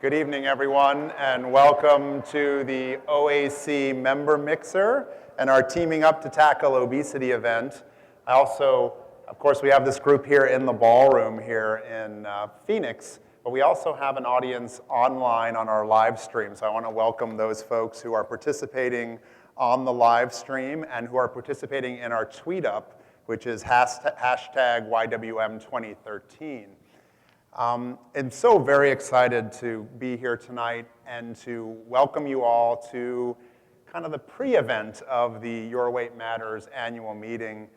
Good evening, everyone, and welcome to the OAC Member Mixer and our Teaming Up to Tackle Obesity event. Of course, we have this group here in the ballroom here in Phoenix, but we also have an audience online on our live stream. So I want to welcome those folks who are participating on the live stream and who are participating in our tweet up, which is hashtag YWM2013. I'm so very excited to be here tonight and to welcome you all to kind of the pre-event of the Your Weight Matters annual meeting.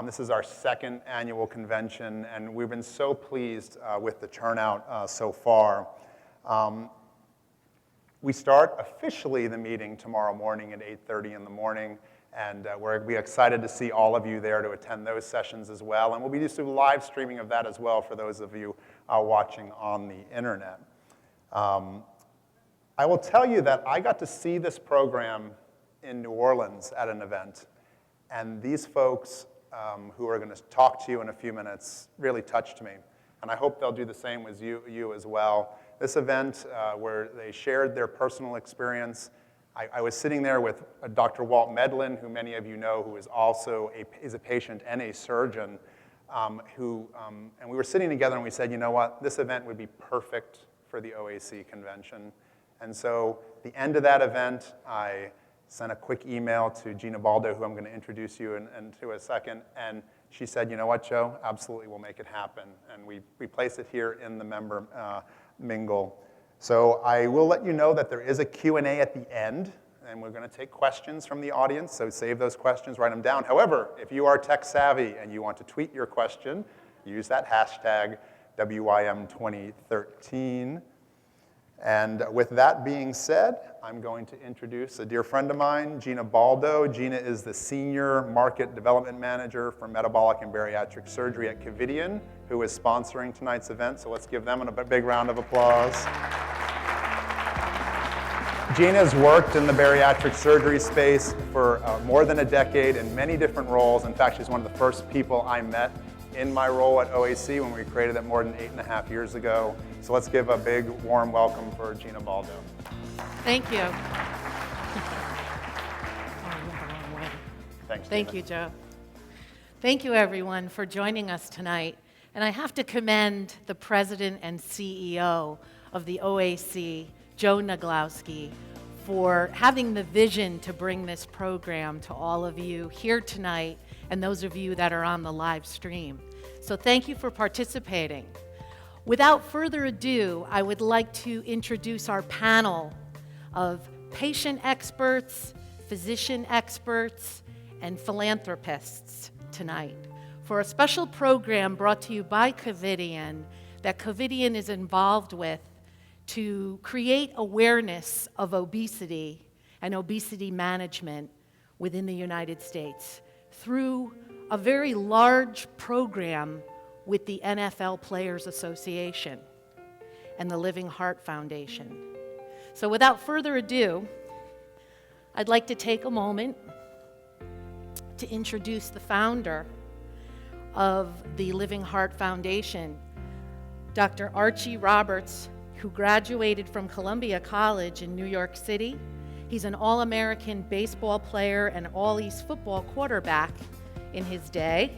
This is our second annual convention, and we've been so pleased with the turnout so far. We start officially the meeting tomorrow morning at 8:30 in the morning, and we're excited to see all of you there to attend those sessions as well. And we'll be doing live streaming of that as well for those of you watching on the internet. I will tell you that I got to see this program in New Orleans at an event, and these folks who are going to talk to you in a few minutes really touched me, and I hope they'll do the same with you as well. This event where they shared their personal experience, I was sitting there with Dr. Walt Medlin, who many of you know, who is also a patient and a surgeon, and we were sitting together and we said, you know what, this event would be perfect for the OAC convention. And so the end of that event, I sent a quick email to Gina Baldo, who I'm going to introduce you into a second, and she said, you know what, Joe, absolutely, we'll make it happen. And we place it here in the member mingle. So I will let you know that there is a Q&A at the end, and we're going to take questions from the audience, so save those questions, write them down. However, if you are tech savvy and you want to tweet your question, use that hashtag WYM2013. And with that being said, I'm going to introduce a dear friend of mine, Gina Baldo. Gina is the Senior Market Development Manager for Metabolic and Bariatric Surgery at Covidien, who is sponsoring tonight's event. So let's give them a big round of applause. Gina's worked in the bariatric surgery space for more than a decade in many different roles. In fact, she's one of the first people I met in my role at OAC when we created it more than 8.5 years ago. So let's give a big, warm welcome for Gina Baldo. Thank you. Thanks, Thank you, Joe. Thank you, everyone, for joining us tonight. And I have to commend the president and CEO of the OAC, Joe Naglowski, for having the vision to bring this program to all of you here tonight and those of you that are on the live stream. So thank you for participating. Without further ado, I would like to introduce our panel of patient experts, physician experts, and philanthropists tonight for a special program brought to you by Covidien that Covidien is involved with to create awareness of obesity and obesity management within the United States through a very large program with the NFL Players Association and the Living Heart Foundation. So without further ado, I'd like to take a moment to introduce the founder of the Living Heart Foundation, Dr. Archie Roberts, who graduated from Columbia College in New York City. He's an All-American baseball player and All-East football quarterback in his day.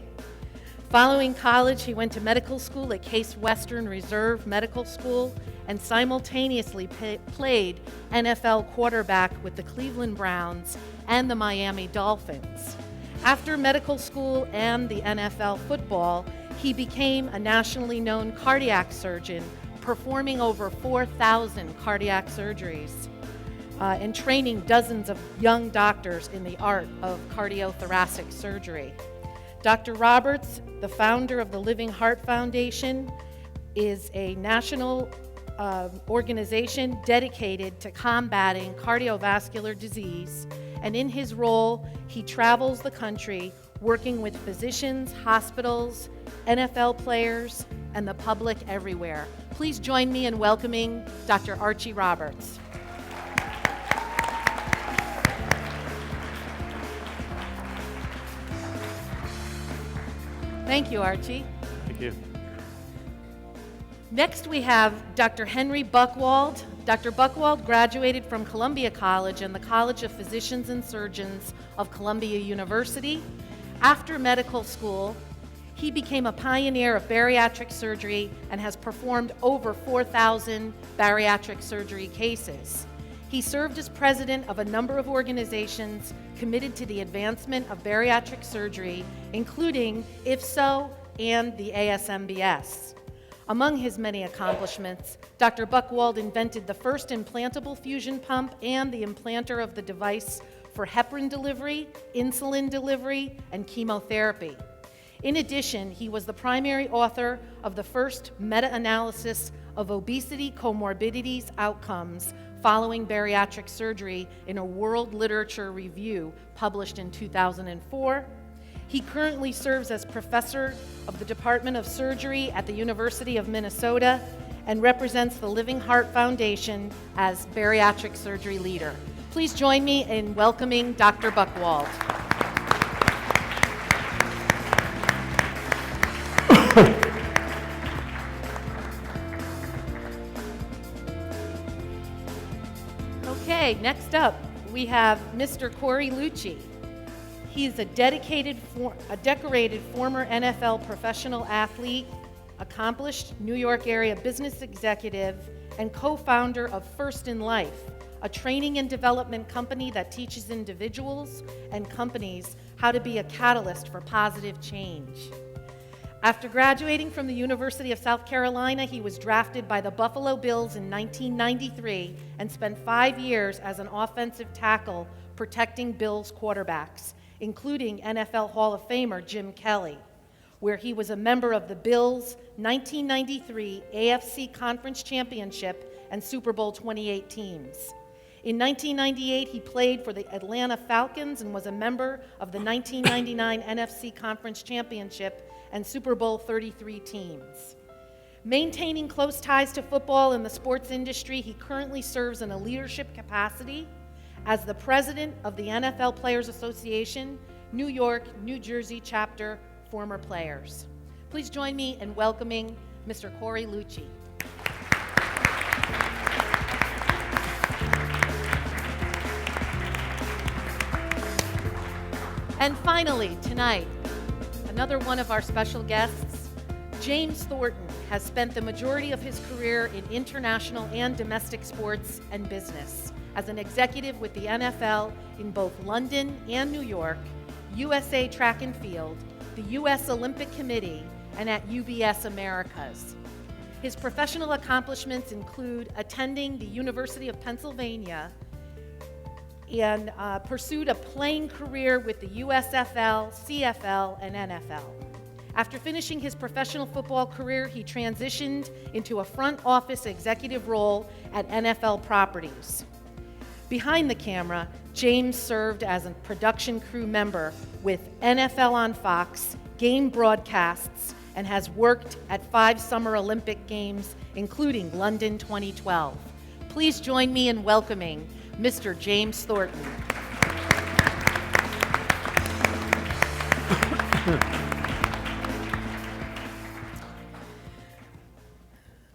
Following college, he went to medical school at Case Western Reserve Medical School and simultaneously played NFL quarterback with the Cleveland Browns and the Miami Dolphins. After medical school and the NFL football, he became a nationally known cardiac surgeon, performing over 4,000 cardiac surgeries and training dozens of young doctors in the art of cardiothoracic surgery. Dr. Roberts, the founder of the Living Heart Foundation, is a national organization dedicated to combating cardiovascular disease, and in his role, he travels the country working with physicians, hospitals, NFL players, and the public everywhere. Please join me in welcoming Dr. Archie Roberts. Thank you, Archie. Thank you. Next, we have Dr. Henry Buchwald. Dr. Buchwald graduated from Columbia College and the College of Physicians and Surgeons of Columbia University. After medical school, he became a pioneer of bariatric surgery and has performed over 4,000 bariatric surgery cases. He served as president of a number of organizations committed to the advancement of bariatric surgery, including IFSO and the ASMBS. Among his many accomplishments, Dr. Buchwald invented the first implantable fusion pump and the implanter of the device for heparin delivery, insulin delivery, and chemotherapy. In addition, he was the primary author of the first meta-analysis of obesity comorbidities outcomes following bariatric surgery in a world literature review published in 2004. He currently serves as professor of the Department of Surgery at the University of Minnesota and represents the Living Heart Foundation as bariatric surgery leader. Please join me in welcoming Dr. Buchwald. Okay, next up, we have Mr. Corey Lucci. He's a decorated former NFL professional athlete, accomplished New York area business executive, and co-founder of First in Life, a training and development company that teaches individuals and companies how to be a catalyst for positive change. After graduating from the University of South Carolina, he was drafted by the Buffalo Bills in 1993 and spent 5 years as an offensive tackle protecting Bills quarterbacks, including NFL Hall of Famer Jim Kelly, where he was a member of the Bills' 1993 AFC Conference Championship and Super Bowl 28 teams. In 1998, he played for the Atlanta Falcons and was a member of the 1999 NFC Conference Championship and Super Bowl 33 teams. Maintaining close ties to football and the sports industry, he currently serves in a leadership capacity as the president of the NFL Players Association, New York, New Jersey chapter, former players. Please join me in welcoming Mr. Corey Lucci. And finally, tonight, another one of our special guests, James Thornton, has spent the majority of his career in international and domestic sports and business as an executive with the NFL in both London and New York, USA Track and Field, the U.S. Olympic Committee, and at UBS Americas. His professional accomplishments include attending the University of Pennsylvania and pursued a playing career with the USFL, CFL, and NFL. After finishing his professional football career, he transitioned into a front office executive role at NFL Properties. Behind the camera, James served as a production crew member with NFL on Fox, game broadcasts, and has worked at 5 Summer Olympic Games, including London 2012. Please join me in welcoming Mr. James Thornton.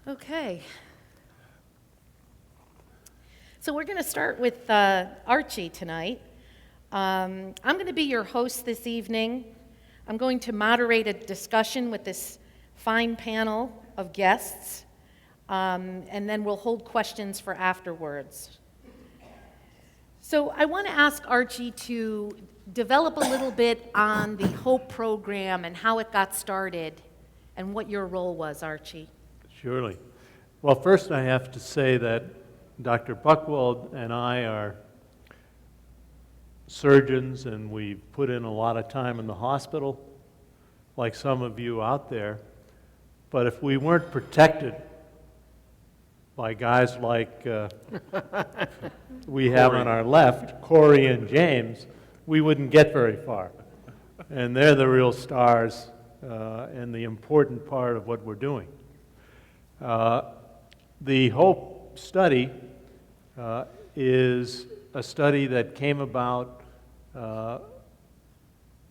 Okay. So we're going to start with Archie tonight. I'm going to be your host this evening. I'm going to moderate a discussion with this fine panel of guests, and then we'll hold questions for afterwards. So I want to ask Archie to develop a little bit on the HOPE program and how it got started and what your role was, Archie. Surely. Well, first I have to say that Dr. Buchwald and I are surgeons, and we've put in a lot of time in the hospital, like some of you out there. But if we weren't protected by guys like we have on our left, Corey and James, we wouldn't get very far. And they're the real stars and the important part of what we're doing. The HOPE study is a study that came about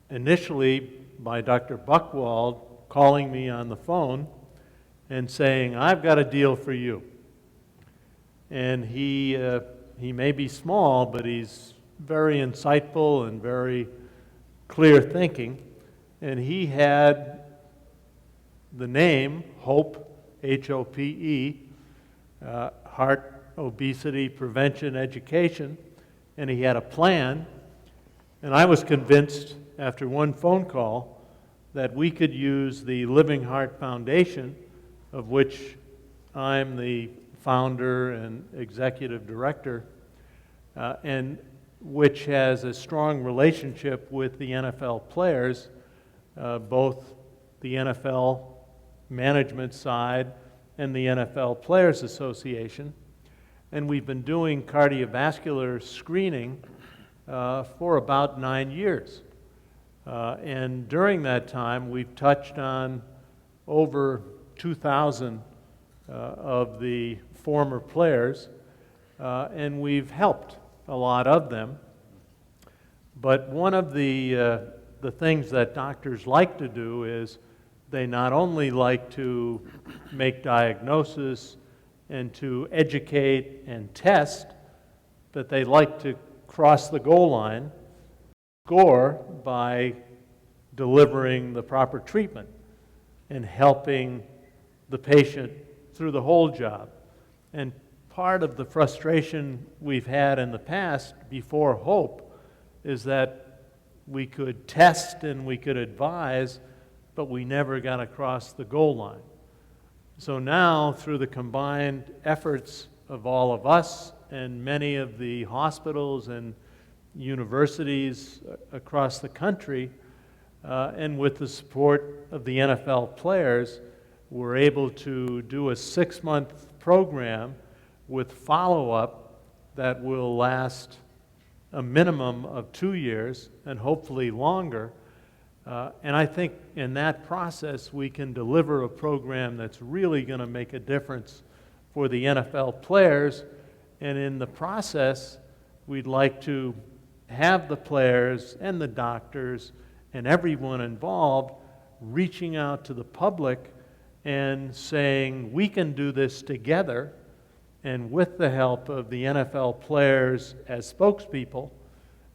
initially by Dr. Buchwald calling me on the phone and saying, "I've got a deal for you." And he may be small, but he's very insightful and very clear thinking. And he had the name HOPE, H-O-P-E, Heart Obesity Prevention Education, and he had a plan. And I was convinced after one phone call that we could use the Living Heart Foundation, of which I'm the founder and executive director, and which has a strong relationship with the NFL players, both the NFL management side and the NFL Players Association. And we've been doing cardiovascular screening for about 9 years. And during that time, we've touched on over 2,000 of the former players, and we've helped a lot of them. But one of the things that doctors like to do is they not only like to make diagnosis and to educate and test, but they like to cross the goal line, score by delivering the proper treatment and helping the patient through the whole job. And part of the frustration we've had in the past before HOPE is that we could test and we could advise, but we never got across the goal line. So now, through the combined efforts of all of us and many of the hospitals and universities across the country, and with the support of the NFL players, we're able to do a 6-month program with follow-up that will last a minimum of 2 years and hopefully longer. And I think in that process we can deliver a program that's really going to make a difference for the NFL players. And in the process, we'd like to have the players and the doctors and everyone involved reaching out to the public and saying, we can do this together, and with the help of the NFL players as spokespeople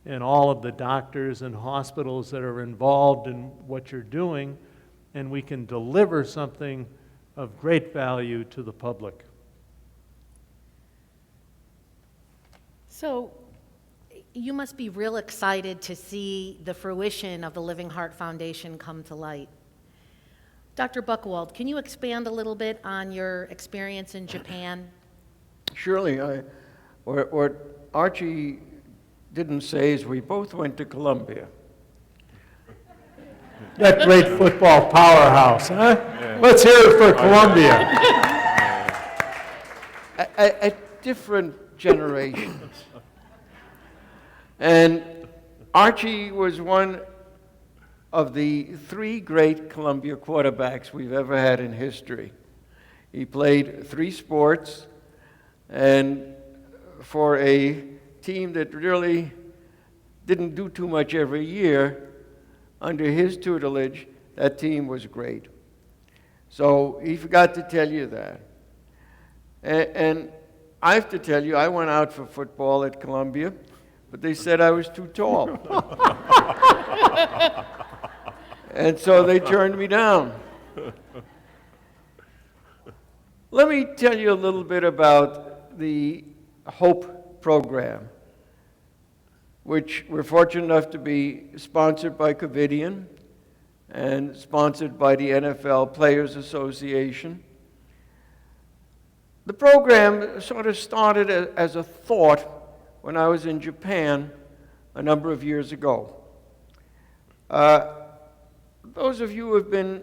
and all of the doctors and hospitals that are involved in what you're doing, and we can deliver something of great value to the public. So you must be real excited to see the fruition of the Living Heart Foundation come to light. Dr. Buchwald, can you expand a little bit on your experience in Japan? Surely. What Archie didn't say is we both went to Columbia. That great football powerhouse, huh? Yeah. Let's hear it for Columbia. At different generations. And Archie was one of the 3 great Columbia quarterbacks we've ever had in history. He played 3 sports, and for a team that really didn't do too much every year, under his tutelage, that team was great. So he forgot to tell you that. And I have to tell you, I went out for football at Columbia, but they said I was too tall. And so they turned me down. Let me tell you a little bit about the HOPE program, which we're fortunate enough to be sponsored by Covidian and sponsored by the NFL Players Association. The program sort of started as a thought when I was in Japan a number of years ago. Those of you who have been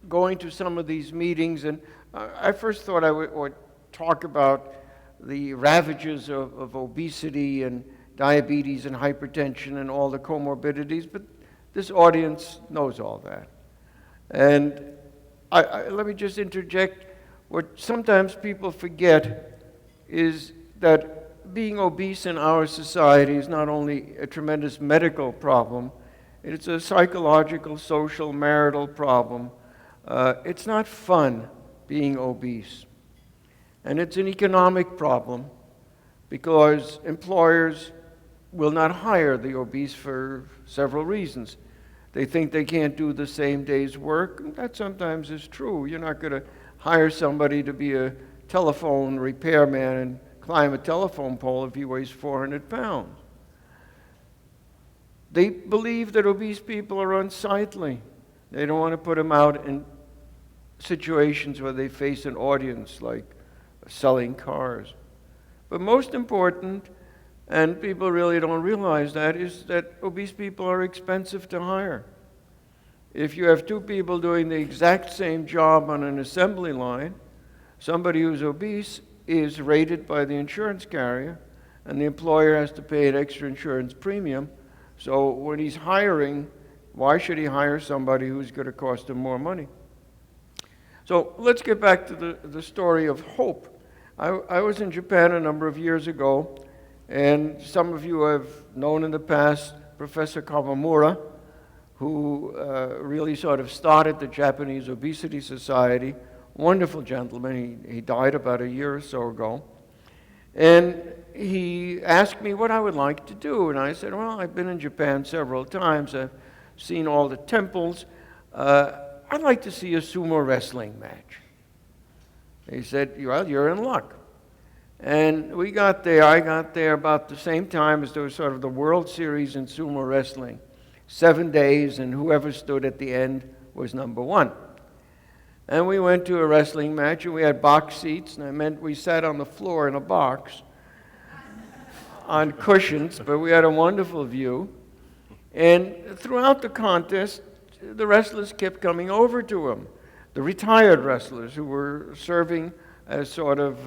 going to some of these meetings, and I first thought I would talk about the ravages of obesity and diabetes and hypertension and all the comorbidities, but this audience knows all that. And let me just interject, what sometimes people forget is that being obese in our society is not only a tremendous medical problem, it's a psychological, social, marital problem. It's not fun being obese. And it's an economic problem because employers will not hire the obese for several reasons. They think they can't do the same day's work, and that sometimes is true. You're not going to hire somebody to be a telephone repairman and climb a telephone pole if he weighs 400 pounds. They believe that obese people are unsightly. They don't want to put them out in situations where they face an audience, like selling cars. But most important, and people really don't realize that, is that obese people are expensive to hire. If you have two people doing the exact same job on an assembly line, somebody who's obese is rated by the insurance carrier, and the employer has to pay an extra insurance premium. So when he's hiring, why should he hire somebody who's going to cost him more money? So let's get back to the story of hope. I was in Japan a number of years ago, and some of you have known in the past Professor Kawamura, who really sort of started the Japanese Obesity Society. Wonderful gentleman. He died about a year or so ago. And he asked me what I would like to do. And I said, well, I've been in Japan several times. I've seen all the temples. I'd like to see a sumo wrestling match. He said, well, you're in luck. And we got there. I got there about the same time as there was sort of the World Series in sumo wrestling. 7 days, and whoever stood at the end was number one. And we went to a wrestling match, and we had box seats, and I meant we sat on the floor in a box on cushions, but we had a wonderful view. And throughout the contest, the wrestlers kept coming over to him, the retired wrestlers who were serving as sort of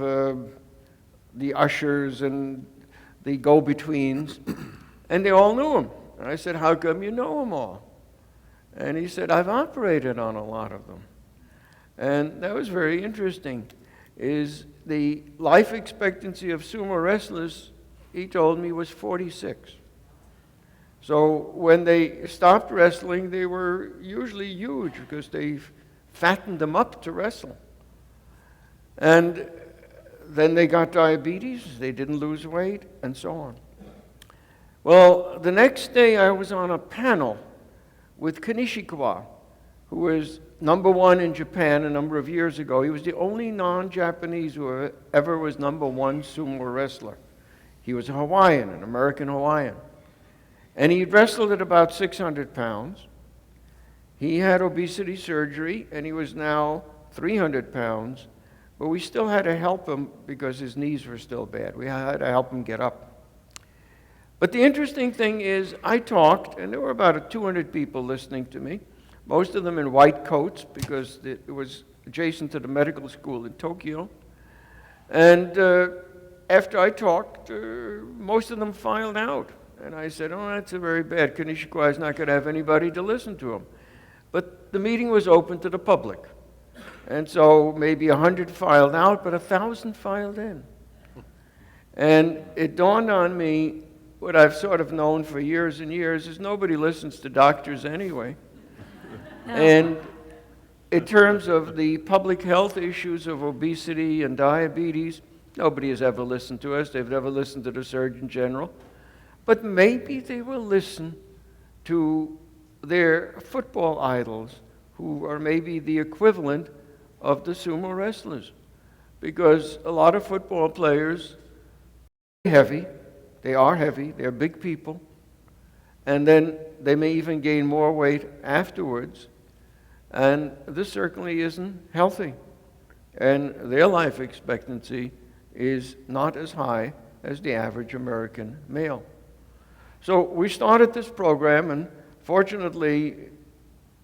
the ushers and the go-betweens, and they all knew him. And I said, how come you know them all? And he said, I've operated on a lot of them. And that was very interesting, is the life expectancy of sumo wrestlers, he told me, was 46. So when they stopped wrestling, they were usually huge because they fattened them up to wrestle. And then they got diabetes, they didn't lose weight, and so on. Well, the next day I was on a panel with Kanishikawa, who was number one in Japan a number of years ago. He was the only non-Japanese who ever was number one sumo wrestler. He was a Hawaiian, an American Hawaiian. And he wrestled at about 600 pounds. He had obesity surgery, and he was now 300 pounds, but we still had to help him because his knees were still bad. We had to help him get up. But the interesting thing is, I talked, and there were about 200 people listening to me, most of them in white coats because it was adjacent to the medical school in Tokyo. And after I talked, most of them filed out. And I said, oh, that's a very bad. Kanishikawa is not going to have anybody to listen to him. But the meeting was open to the public. And so maybe 100 filed out, but 1,000 filed in. And it dawned on me, what I've sort of known for years and years, is nobody listens to doctors anyway. No. And in terms of the public health issues of obesity and diabetes, nobody has ever listened to us. They've never listened to the Surgeon General. But maybe they will listen to their football idols, who are maybe the equivalent of the sumo wrestlers. Because a lot of football players are heavy. They are heavy. They're big people. And then they may even gain more weight afterwards. And this certainly isn't healthy. And their life expectancy is not as high as the average American male. So we started this program, and fortunately,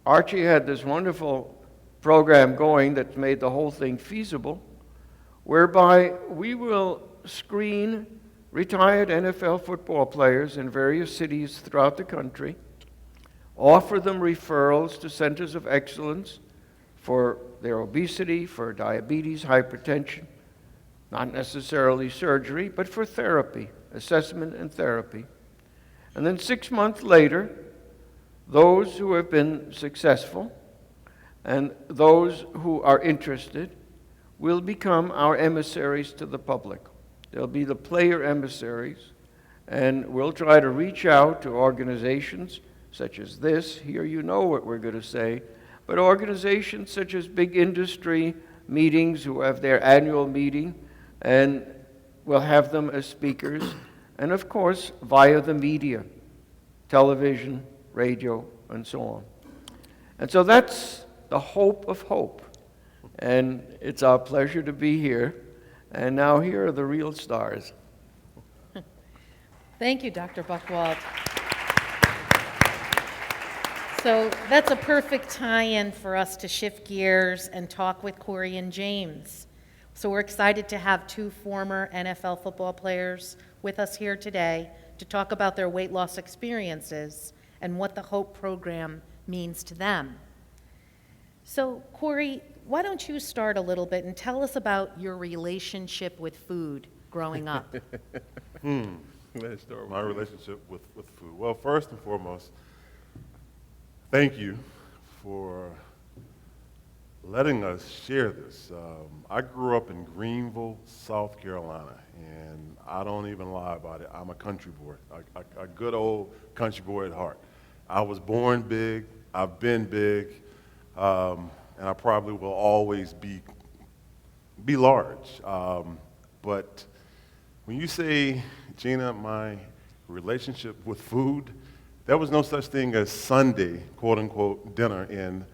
Archie had this wonderful program going that made the whole thing feasible, whereby we will screen retired NFL football players in various cities throughout the country, offer them referrals to centers of excellence for their obesity, for diabetes, hypertension, not necessarily surgery, but for therapy, assessment and therapy. And then 6 months later, those who have been successful and those who are interested will become our emissaries to the public. They'll be the player emissaries, and we'll try to reach out to organizations such as this. Here you know what we're going to say, but organizations such as big industry meetings who have their annual meeting, and we'll have them as speakers, and of course via the media, television, radio, and so on. And so that's the hope of hope. And it's our pleasure to be here. And now here are the real stars. Thank you, Dr. Buchwald. So that's a perfect tie-in for us to shift gears and talk with Corey and James. So we're excited to have two former NFL football players with us here today to talk about their weight loss experiences and what the HOPE program means to them. So Corey, why don't you start a little bit and tell us about your relationship with food growing up? Let's start with my relationship with food. Well, first and foremost, thank you for letting us share this. I grew up in Greenville, South Carolina, and I don't even lie about it. I'm a country boy, a good old country boy at heart. I was born big, I've been big, and I probably will always be large. But when you say, Gina, my relationship with food, there was no such thing as Sunday, quote unquote, dinner in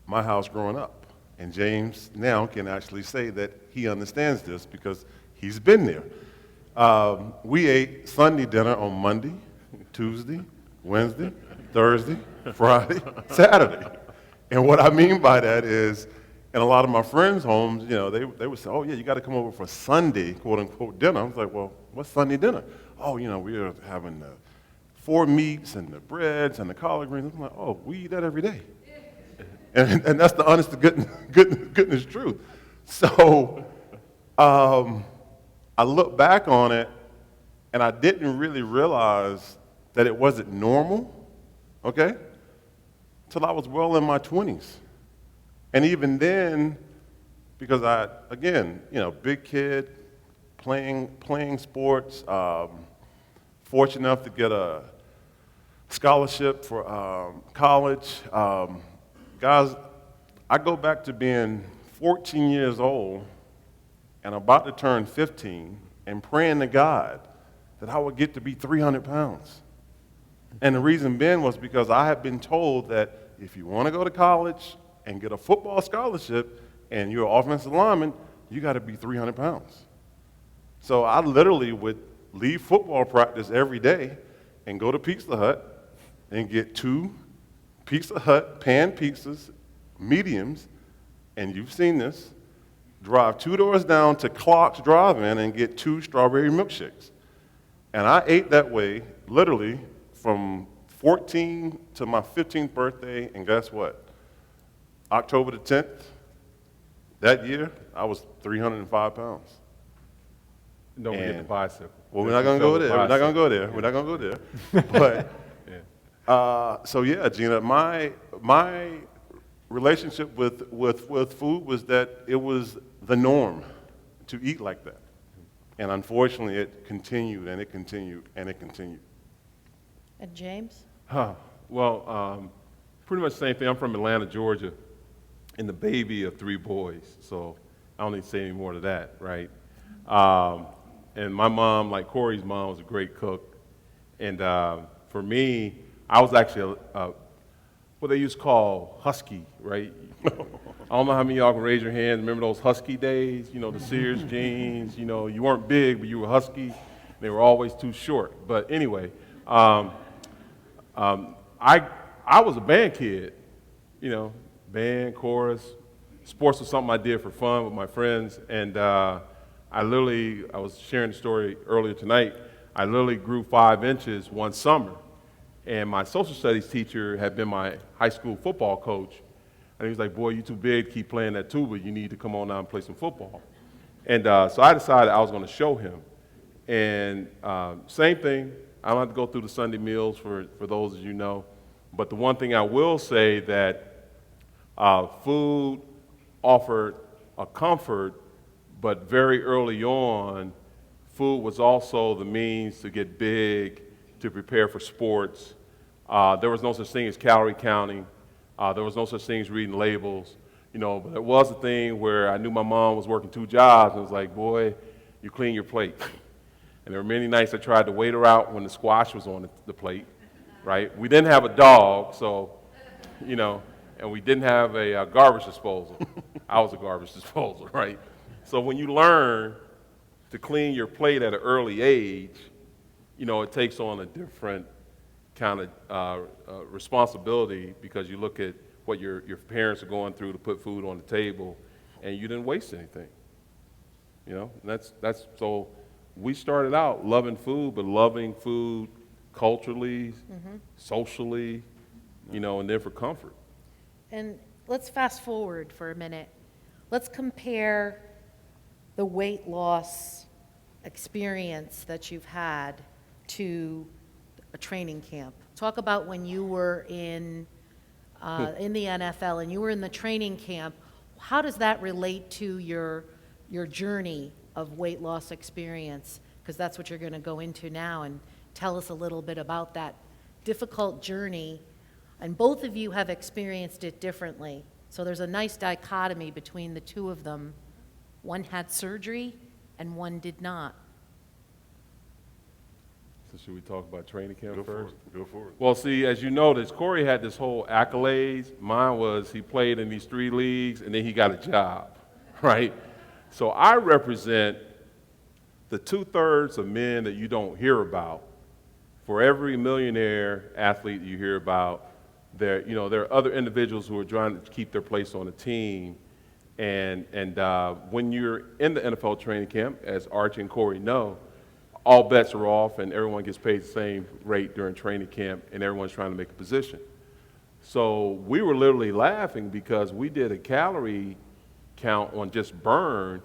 my house growing up. And James now can actually say that he understands this because he's been there. We ate Sunday dinner on Monday, Tuesday, Wednesday, Thursday, Friday, Saturday. And what I mean by that is, in a lot of my friends' homes, you know, they would say, oh yeah, you got to come over for Sunday, quote unquote, dinner. I was like, well, what's Sunday dinner? Oh, you know, we're having the 4 meats and the breads and the collard greens. I'm like, oh, we eat that every day. And that's the honest to goodness truth. So I look back on it, and I didn't really realize that it wasn't normal, okay, till I was well in my 20s. And even then, because I, again, you know, big kid, playing sports, fortunate enough to get a scholarship for college. Guys, I go back to being 14 years old and about to turn 15 and praying to God that I would get to be 300 pounds. And the reason being was because I had been told that if you want to go to college and get a football scholarship and you're an offensive lineman, you got to be 300 pounds. So I literally would leave football practice every day and go to Pizza Hut and get 2 Pizza Hut pan pizzas, mediums, and you've seen this, drive 2 doors down to Clark's Drive-In and get 2 strawberry milkshakes. And I ate that way literally from 14 to my 15th birthday, and guess what? October the 10th, that year, I was 305 pounds. Don't forget the bicycle. Well, we're not going to go there. We're not going to go there. We're not going to go there. But, so yeah, Gina, my relationship with food was that it was the norm to eat like that. And unfortunately, it continued, and it continued, and it continued. And James? Well, pretty much the same thing. I'm from Atlanta, Georgia, and the baby of 3 boys, so I don't need to say any more to that, right? And my mom, like Corey's mom, was a great cook. And for me, I was actually what they used to call husky, right? I don't know how many of y'all can raise your hands. Remember those husky days? You know, the Sears jeans. You know, you weren't big, but you were husky. They were always too short. But anyway, I was a band kid. You know, band, chorus. Sports was something I did for fun with my friends. And I was sharing the story earlier tonight. I literally grew 5 inches one summer. And my social studies teacher had been my high school football coach. And he was like, boy, you're too big to keep playing that tuba. You need to come on out and play some football. And so I decided I was going to show him. And same thing, I don't have to go through the Sunday meals for those as you know. But the one thing I will say that food offered a comfort But very early on, food was also the means to get big, to prepare for sports. There was no such thing as calorie counting. There was no such thing as reading labels. But it was a thing where I knew my mom was working 2 jobs, and it was like, boy, you clean your plate. And there were many nights I tried to wait her out when the squash was on the plate, right? We didn't have a dog, so, and we didn't have a garbage disposal. I was a garbage disposal, right? So when you learn to clean your plate at an early age, it takes on a different kind of responsibility, because you look at what your parents are going through to put food on the table, and you didn't waste anything. And that's so we started out loving food, but loving food culturally, socially, and then for comfort. And let's fast forward for a minute. Let's compare the weight loss experience that you've had to a training camp. Talk about when you were in the NFL and you were in the training camp. How does that relate to your journey of weight loss experience? Because that's what you're going to go into now, and tell us a little bit about that difficult journey. And both of you have experienced it differently. So there's a nice dichotomy between the two of them. One had surgery and one did not. So should we talk about training camp Go first? for it. Go for it. Well, see, as you noticed, Corey had this whole accolades. Mine was he played in these 3 leagues and then he got a job, right? So I represent the 2/3 of men that you don't hear about. For every millionaire athlete you hear about, there are other individuals who are trying to keep their place on the team. And when you're in the NFL training camp, as Archie and Corey know, all bets are off and everyone gets paid the same rate during training camp, and everyone's trying to make a position. So we were literally laughing because we did a calorie count on just burn,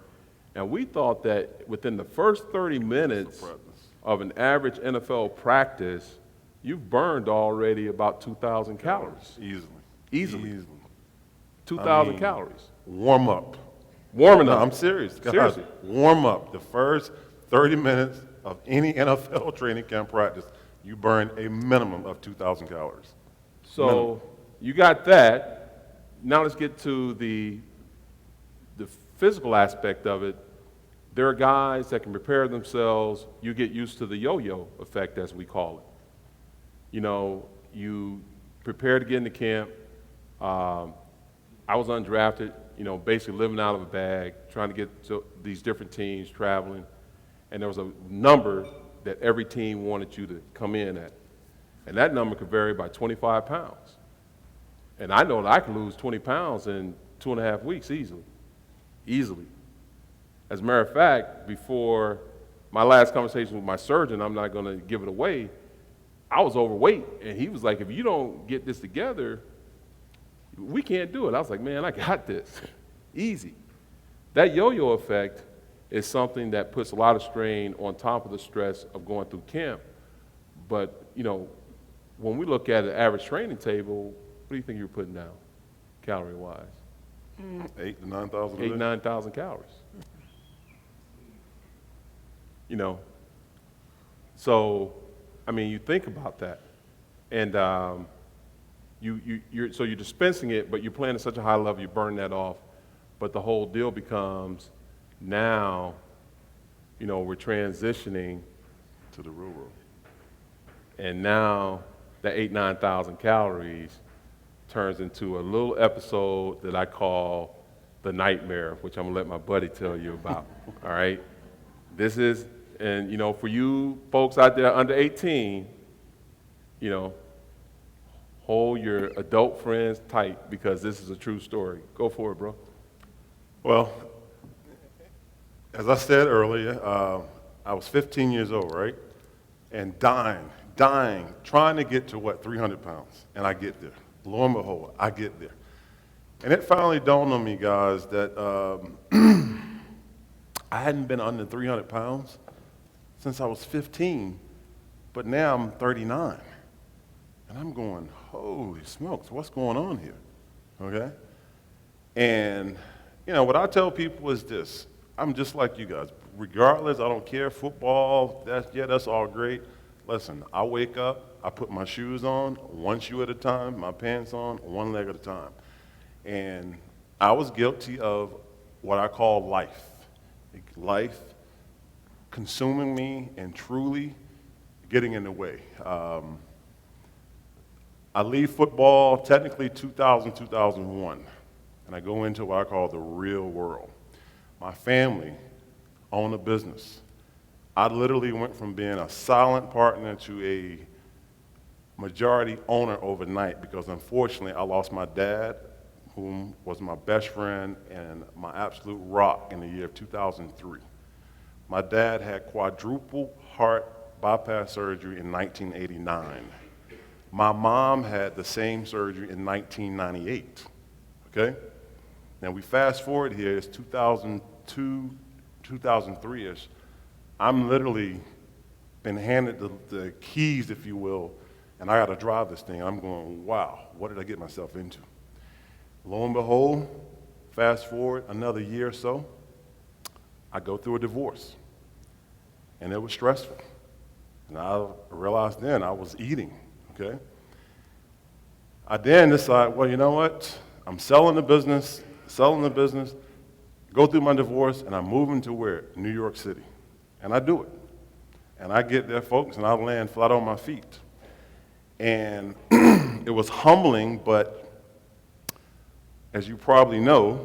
and we thought that within the first 30 minutes of an average NFL practice, you've burned already about 2,000 calories. Easily. 2,000 calories. Warm up. Warming No, up. I'm serious. God, Seriously. warm up. The first 30 minutes of any NFL training camp practice, you burn a minimum of 2,000 calories. So you got that. Now let's get to the physical aspect of it. There are guys that can prepare themselves. You get used to the yo-yo effect, as we call it. You prepare to get into camp. I was undrafted, basically living out of a bag, trying to get to these different teams, traveling. And there was a number that every team wanted you to come in at. And that number could vary by 25 pounds. And I know that I could lose 20 pounds in 2.5 weeks easily. As a matter of fact, before my last conversation with my surgeon, I'm not going to give it away, I was overweight. And he was like, if you don't get this together, we can't do it. I was like, man, I got this. Easy. That yo-yo effect is something that puts a lot of strain on top of the stress of going through camp. But, when we look at an average training table, what do you think you're putting down, calorie-wise? 8,000 to 9,000. 9,000 calories. So, you think about that. And you're dispensing it, but you're playing at such a high level, you burn that off. But the whole deal becomes, now, we're transitioning To the real world. and now that 9,000 calories turns into a little episode that I call the nightmare, which I'm gonna let my buddy tell you about. All right? This is, and for you folks out there under 18, hold your adult friends tight, because this is a true story. Go for it, bro. Well, as I said earlier, I was 15 years old, right? And dying, trying to get to 300 pounds. And I get there. Lo and behold, I get there. And it finally dawned on me, guys, that I hadn't been under 300 pounds since I was 15, but now I'm 39. And I'm going, holy smokes, what's going on here? Okay? And, what I tell people is this: I'm just like you guys. Regardless, I don't care, football, that's all great. Listen, I wake up, I put my shoes on, one shoe at a time, my pants on, one leg at a time. And I was guilty of what I call life. Life consuming me and truly getting in the way. I leave football technically 2000, 2001, and I go into what I call the real world. My family owned a business. I literally went from being a silent partner to a majority owner overnight because unfortunately I lost my dad, whom was my best friend and my absolute rock in the year of 2003. My dad had quadruple heart bypass surgery in 1989. My mom had the same surgery in 1998, okay? Now we fast forward here, it's 2002, 2003-ish. I'm literally been handed the keys, if you will, and I gotta drive this thing. I'm going, wow, what did I get myself into? Lo and behold, fast forward another year or so, I go through a divorce. And it was stressful. And I realized then I was eating, okay? I then decide, well, you know what? I'm selling the business, go through my divorce, and I'm moving to where? New York City. And I do it. And I get there, folks, and I land flat on my feet. And it was humbling, but as you probably know,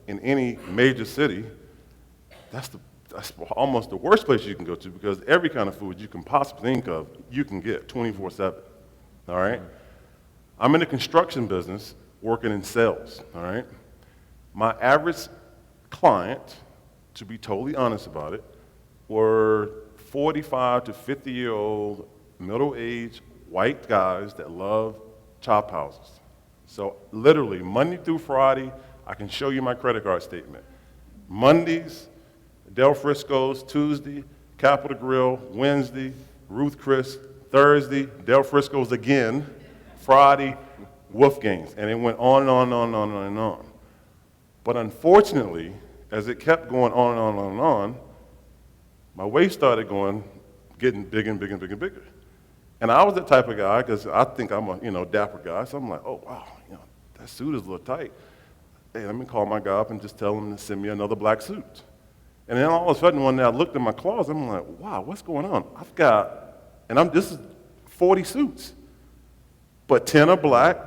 in any major city, that's almost the worst place you can go to because every kind of food you can possibly think of, you can get 24/7, all right? I'm in the construction business working in sales, all right? My average client, to be totally honest about it, were 45 to 50-year-old, middle-aged white guys that love chop houses. So literally, Monday through Friday, I can show you my credit card statement. Mondays, Del Frisco's, Tuesday, Capitol Grill, Wednesday, Ruth Chris, Thursday, Del Frisco's again, Friday, Wolfgang's, and it went on and on and on and on and on. But unfortunately, as it kept going on and on and on and on, my waist started getting bigger and bigger and bigger and bigger. And I was the type of guy, because I think I'm a dapper guy, so I'm like, oh wow, that suit is a little tight. Hey, let me call my guy up and just tell him to send me another black suit. And then all of a sudden, one day I looked in my closet, I'm like, wow, what's going on? This is 40 suits, but 10 are black,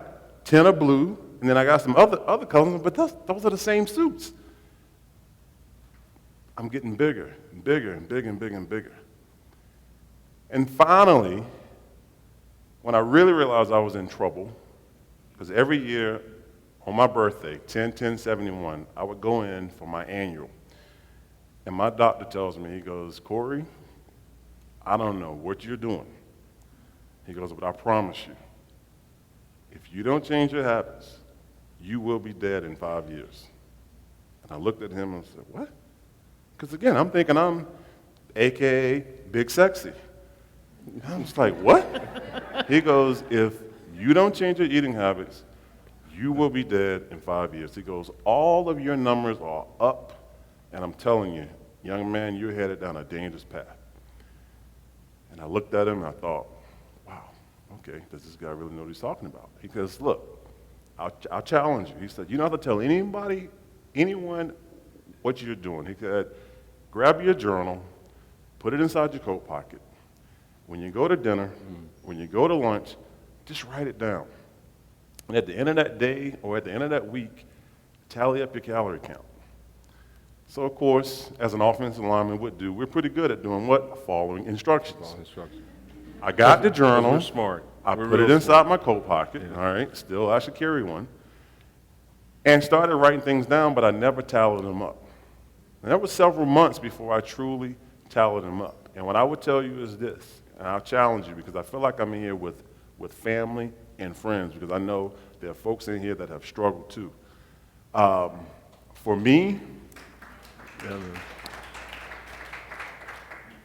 10 are blue, and then I got some other colors, but those are the same suits. I'm getting bigger and bigger and bigger and bigger and bigger. And finally, when I really realized I was in trouble, because every year on my birthday, 10/10/71, I would go in for my annual. And my doctor tells me, he goes, Corey, I don't know what you're doing. He goes, but I promise you, if you don't change your habits, you will be dead in 5 years. And I looked at him and said, what? Because again, I'm thinking I'm AKA Big Sexy. I was like, what? He goes, if you don't change your eating habits, you will be dead in 5 years. He goes, all of your numbers are up, and I'm telling you, young man, you're headed down a dangerous path. And I looked at him and I thought, wow, okay, does this guy really know what he's talking about? He goes, look, I'll challenge you. He said, you don't have to tell anyone what you're doing. He said, grab your journal, put it inside your coat pocket. When you go to dinner, when you go to lunch, just write it down. And at the end of that day or at the end of that week, tally up your calorie count. So, of course, as an offensive lineman would do, we're pretty good at doing what? Following instructions. I got the journal. We're smart. I put it inside my coat pocket, all right? Still, I should carry one. And started writing things down, but I never tallied them up. And that was several months before I truly tallied them up. And what I would tell you is this, and I'll challenge you because I feel like I'm here with family and friends because I know there are folks in here that have struggled too. For me,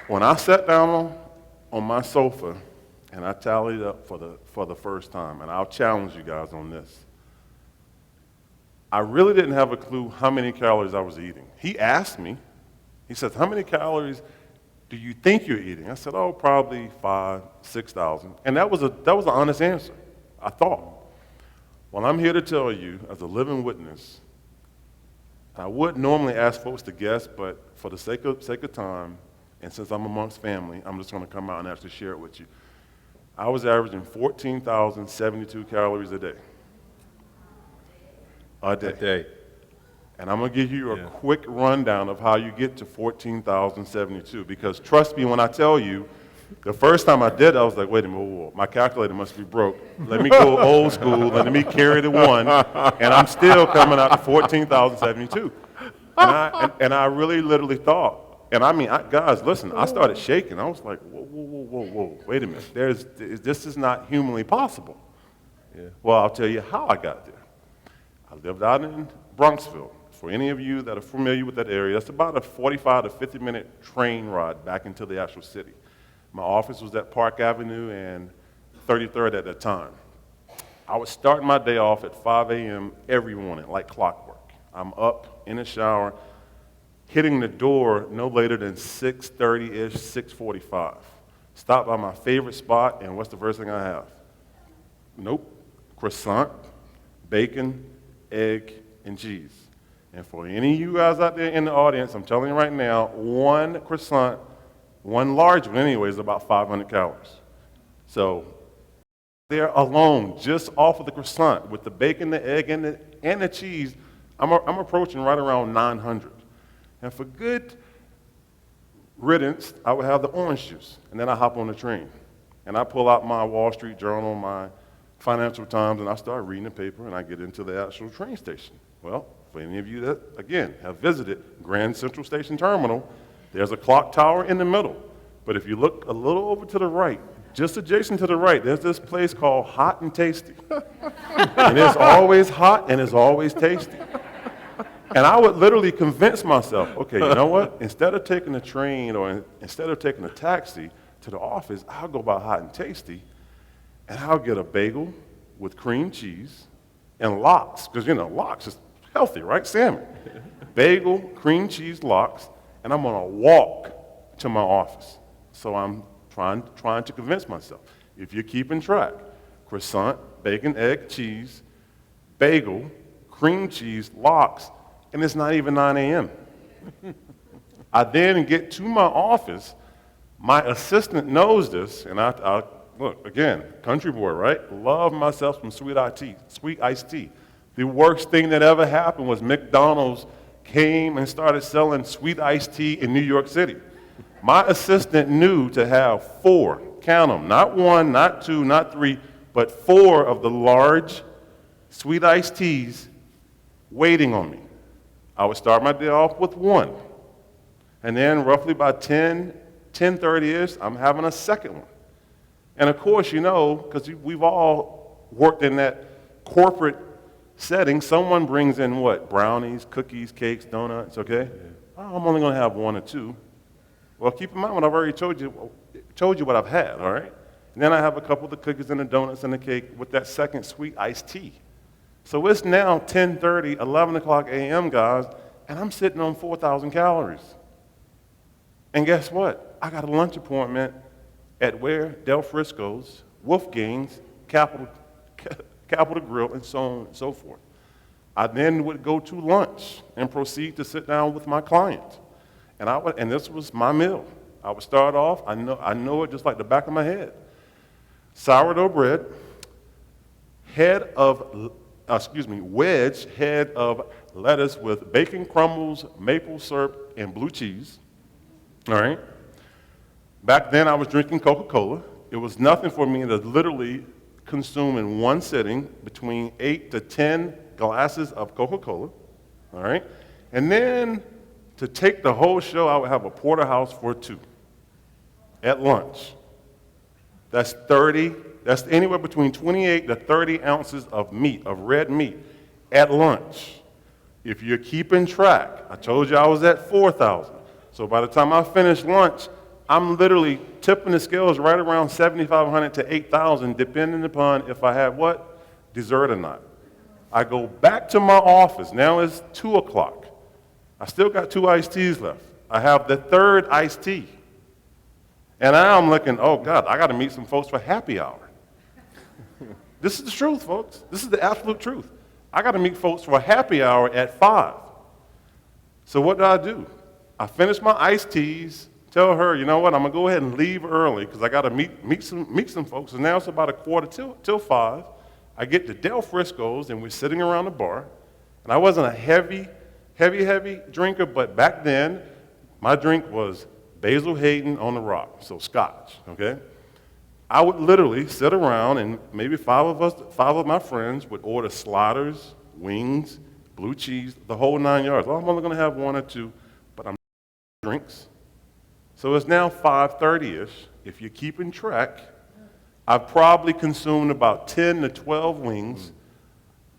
when I sat down on my sofa and I tallied up for the first time, and I'll challenge you guys on this, I really didn't have a clue how many calories I was eating. He asked me, He says, how many calories do you think you're eating? I said, oh, probably 5,000, 6,000. And that was an honest answer, I thought. Well, I'm here to tell you, as a living witness, I would normally ask folks to guess, but for the sake of time, and since I'm amongst family, I'm just going to come out and actually share it with you. I was averaging 14,072 calories a day. A day. And I'm going to give you a quick rundown of how you get to 14,072, because trust me when I tell you, the first time I did it, I was like, wait a minute, whoa, my calculator must be broke. Let me go old school, let me carry the one, and I'm still coming out to 14,072. And I really literally thought, and I mean, guys, listen, I started shaking. I was like, whoa, wait a minute. This is not humanly possible. Yeah. Well, I'll tell you how I got there. I lived out in Bronxville. For any of you that are familiar with that area, that's about a 45 to 50-minute train ride back into the actual city. My office was at Park Avenue and 33rd at that time. I would start my day off at 5 a.m. every morning, like clockwork. I'm up in the shower, hitting the door no later than 6:30-ish, 6:45. Stop by my favorite spot, and what's the first thing I have? Nope. Croissant, bacon, egg, and cheese. And for any of you guys out there in the audience, I'm telling you right now, one croissant, one large one anyway, is about 500 calories. So there alone, just off of the croissant, with the bacon, the egg, and the cheese, I'm approaching right around 900. And for good riddance, I would have the orange juice, and then I hop on the train. And I pull out my Wall Street Journal, my Financial Times, and I start reading the paper, and I get into the actual train station. Well, for any of you that, again, have visited Grand Central Station Terminal, there's a clock tower in the middle. But if you look a little over to the right, just adjacent to the right, there's this place called Hot and Tasty. And it's always hot and it's always tasty. And I would literally convince myself, okay, you know what? Instead of taking a train or instead of taking a taxi to the office, I'll go by Hot and Tasty, and I'll get a bagel with cream cheese and lox, because, you know, lox is healthy, right? Salmon. Bagel, cream cheese, lox, and I'm going to walk to my office. So I'm trying to convince myself. If you're keeping track, croissant, bacon, egg, cheese, bagel, cream cheese, lox, and it's not even 9 a.m. I then get to my office. My assistant knows this, and I look, again, country boy, right? Love myself some sweet iced tea. The worst thing that ever happened was McDonald's came and started selling sweet iced tea in New York City. My assistant knew to have 4, count them, not 1, not 2, not 3, but 4 of the large sweet iced teas waiting on me. I would start my day off with 1. And then roughly by 10:30-ish, I'm having a second one. And of course, you know, because we've all worked in that corporate setting, someone brings in what? Brownies, cookies, cakes, donuts, okay? Yeah. Oh, I'm only going to have 1 or 2. Well, keep in mind what I've already told you what I've had, all right? And then I have a couple of the cookies and the donuts and the cake with that second sweet iced tea. So it's now 10:30, 11 o'clock a.m., guys, and I'm sitting on 4,000 calories. And guess what? I got a lunch appointment at where? Del Frisco's, Wolfgang's, Capitol Grill, and so on and so forth. I then would go to lunch and proceed to sit down with my client. And this was my meal. I would start off, I know it just like the back of my head. Sourdough bread, wedge head of lettuce with bacon crumbles, maple syrup, and blue cheese. All right? Back then I was drinking Coca-Cola. It was nothing for me to literally consume in one sitting between 8 to 10 glasses of Coca-Cola. All right? And then to take the whole show, I would have a porterhouse for 2 at lunch. That's anywhere between 28 to 30 ounces of meat, of red meat, at lunch. If you're keeping track, I told you I was at 4,000. So by the time I finish lunch, I'm literally tipping the scales right around 7,500 to 8,000, depending upon if I have what? Dessert or not. I go back to my office. Now it's 2 o'clock. I still got 2 iced teas left. I have the third iced tea. And now I'm looking, oh God, I got to meet some folks for happy hour. This is the truth, folks. This is the absolute truth. I got to meet folks for a happy hour at 5. So what do? I finish my iced teas, tell her, you know what, I'm going to go ahead and leave early because I got to meet some folks. And now it's about 4:45 till 5. I get to Del Frisco's, and we're sitting around the bar. And I wasn't a heavy drinker, but back then, my drink was Basil Hayden on the rock, so scotch, okay? I would literally sit around, and maybe 5 of my friends would order sliders, wings, blue cheese, the whole 9 yards. Well, I'm only going to have 1 or 2, but I'm drinks. So it's now 5:30-ish. If you're keeping track, I've probably consumed about 10 to 12 wings,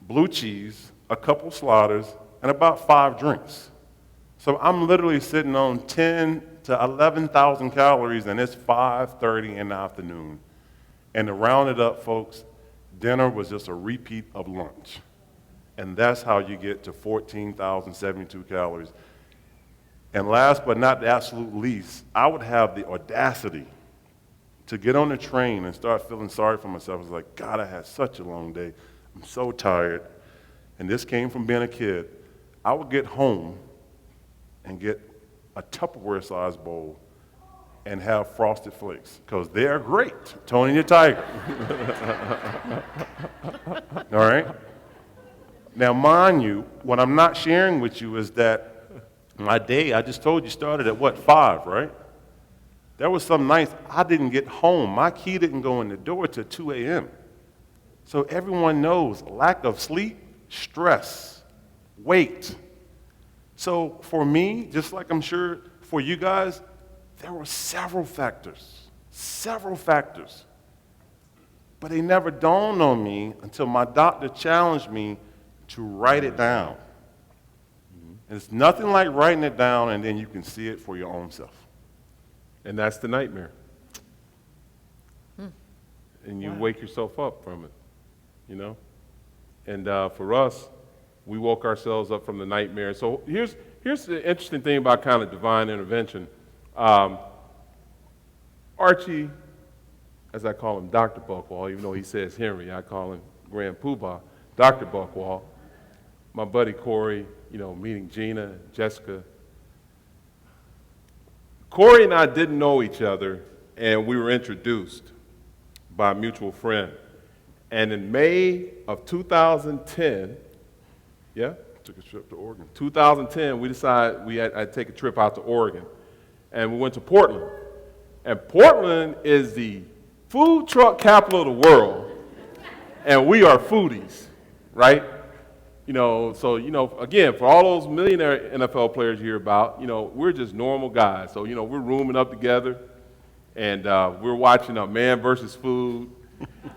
blue cheese, a couple sliders, and about 5 drinks. So I'm literally sitting on 10 to 11,000 calories, and it's 5:30 in the afternoon. And to round it up, folks, dinner was just a repeat of lunch. And that's how you get to 14,072 calories. And last but not the absolute least, I would have the audacity to get on the train and start feeling sorry for myself. I was like, God, I had such a long day. I'm so tired. And this came from being a kid. I would get home and get a Tupperware-sized bowl and have Frosted Flakes, because they're great. Tony the Tiger. All right? Now, mind you, what I'm not sharing with you is that my day, I just told you, started at 5, right? There was some nights I didn't get home. My key didn't go in the door till 2 a.m. So everyone knows lack of sleep, stress, weight. So for me, just like I'm sure for you guys, there were several factors. But they never dawned on me until my doctor challenged me to write it down. And it's nothing like writing it down and then you can see it for your own self. And that's the nightmare. And you wake yourself up from it, you know? And for us, we woke ourselves up from the nightmare. So here's the interesting thing about kind of divine intervention. Archie, as I call him, Dr. Buckwall, even though he says Henry, I call him Grand Poobah, Dr. Buckwall. My buddy Corey, you know, meeting Gina, Jessica. Corey and I didn't know each other, and we were introduced by a mutual friend. And in May of 2010, took a trip to Oregon. 2010, we decided I'd take a trip out to Oregon, and we went to Portland. And Portland is the food truck capital of the world, and we are foodies, right? You know, so, you know, again, for all those millionaire NFL players you hear about, you know, we're just normal guys. So, you know, we're rooming up together, and we're watching a Man versus Food,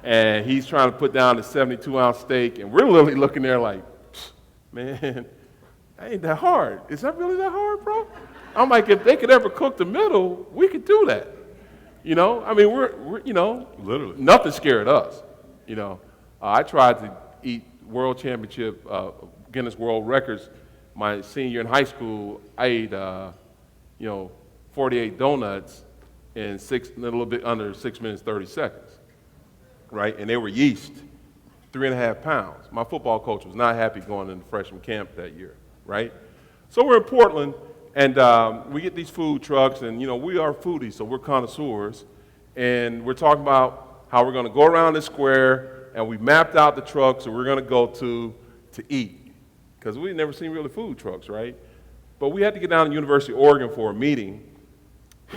and he's trying to put down a 72-ounce steak, and we're literally looking there like, man, that ain't that hard. Is that really that hard, bro? I'm like, if they could ever cook the middle, we could do that. You know, I mean, we're you know, Literally. nothing scared us. You know, I tried to eat World Championship, Guinness World Records. My senior year in high school, I ate, 48 donuts in a little bit under 6 minutes, 30 seconds, right? And they were yeast, 3.5 pounds. My football coach was not happy going into freshman camp that year, right? So we're in Portland, and we get these food trucks, and, you know, we are foodies, so we're connoisseurs, and we're talking about how we're going to go around this square, and we mapped out the trucks that we're going to go to eat, because we'd never seen really food trucks, right? But we had to get down to University of Oregon for a meeting,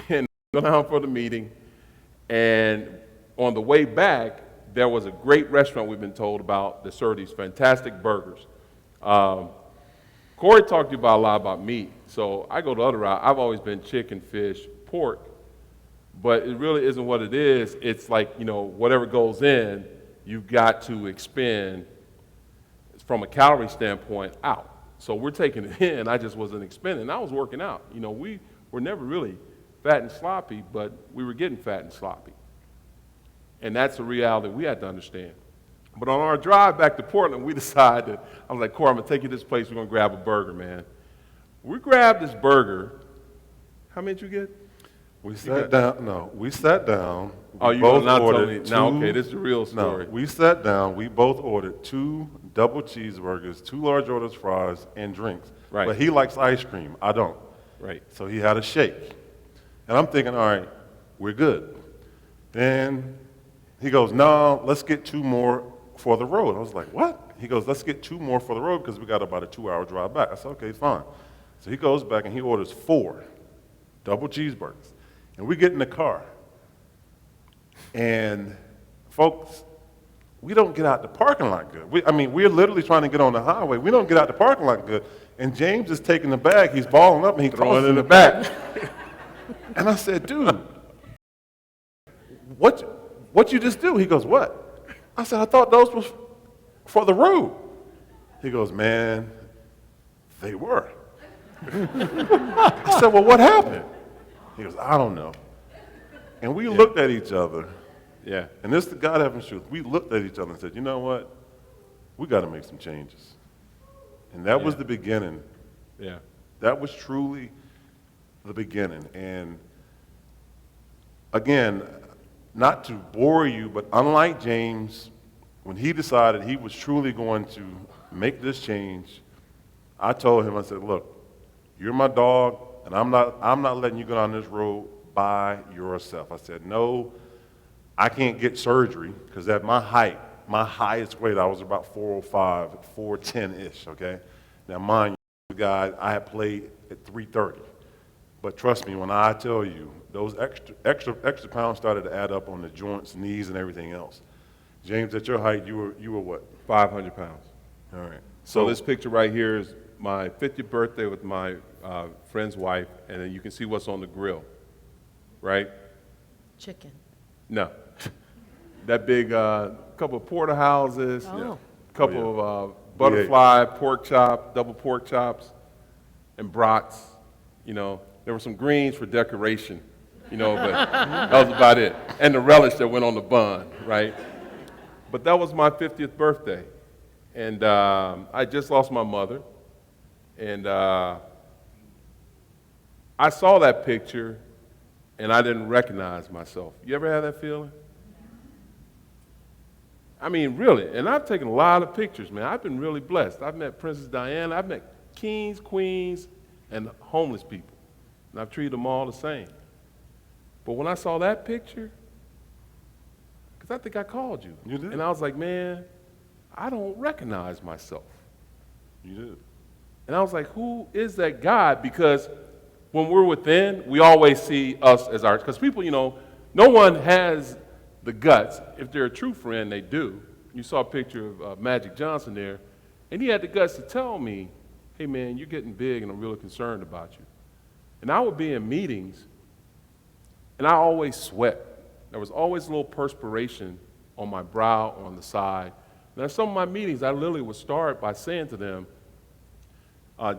and go down for the meeting, and on the way back, there was a great restaurant we've been told about that served these fantastic burgers. Corey talked to you about a lot about meat, so I go the other route. I've always been chicken, fish, pork, but it really isn't what it is. It's like, you know, whatever goes in, you've got to expend from a calorie standpoint out. So we're taking it in. I just wasn't expending. I was working out. You know, we were never really fat and sloppy, but we were getting fat and sloppy. And that's a reality we had to understand. But on our drive back to Portland, we decided, I was like, Corey, I'm going to take you to this place. We're going to grab a burger, man. We grabbed this burger, How many did you get? We sat down. No, we sat down. Oh, we you both gonna not tell ordered me now? two- Okay, this is the real story. No, we sat down. We both ordered 2 double cheeseburgers, 2 large orders of fries, and drinks. Right. But he likes ice cream. I don't. Right. So he had a shake. And I'm thinking, all right, we're good. Then he goes, no, let's get 2 more for the road. I was like, what? He goes, let's get 2 more for the road because we got about a 2-hour drive back. I said, okay, fine. So he goes back and he orders 4 double cheeseburgers. And we get in the car. And folks, we don't get out the parking lot good. We're literally trying to get on the highway. We don't get out the parking lot good. And James is taking the bag. He's balling up and he throws it in the back. And I said, dude, what you just do? He goes, what? I said, I thought those was for the road. He goes, man, they were. I said, well, what happened? He goes, I don't know. And we looked at each other. Yeah. And this is the God heaven's truth. We looked at each other and said, you know what? We got to make some changes. And that was the beginning. Yeah. That was truly the beginning. And again, not to bore you, but unlike James, when he decided he was truly going to make this change, I told him, I said, look, you're my dog, and I'm not letting you go down this road by yourself. I said, no, I can't get surgery because at my height, my highest weight, I was about 405, 410-ish, okay? Now, mind you, guys, I had played at 330. But trust me, when I tell you, those extra pounds started to add up on the joints, knees, and everything else. James, at your height, you were what? 500 pounds. All right. So this picture right here is my 50th birthday with my friend's wife, and then you can see what's on the grill, right? Chicken. No. That big couple of porterhouses, Oh. couple of butterfly pork chop, double pork chops, and brats. You know, there were some greens for decoration, you know, but that was about it. And the relish that went on the bun, right? But that was my 50th birthday. And I just lost my mother. And I saw that picture, and I didn't recognize myself. You ever had that feeling? I mean, really. And I've taken a lot of pictures, man. I've been really blessed. I've met Princess Diana. I've met kings, queens, and homeless people. And I've treated them all the same. But when I saw that picture, because I think I called you. You did. And I was like, man, I don't recognize myself. You did. And I was like, who is that God? Because when we're within, we always see us as our, because people, you know, no one has the guts. If they're a true friend, they do. You saw a picture of Magic Johnson there, and he had the guts to tell me, hey man, you're getting big and I'm really concerned about you. And I would be in meetings, and I always sweat. There was always a little perspiration on my brow or on the side. And at some of my meetings, I literally would start by saying to them,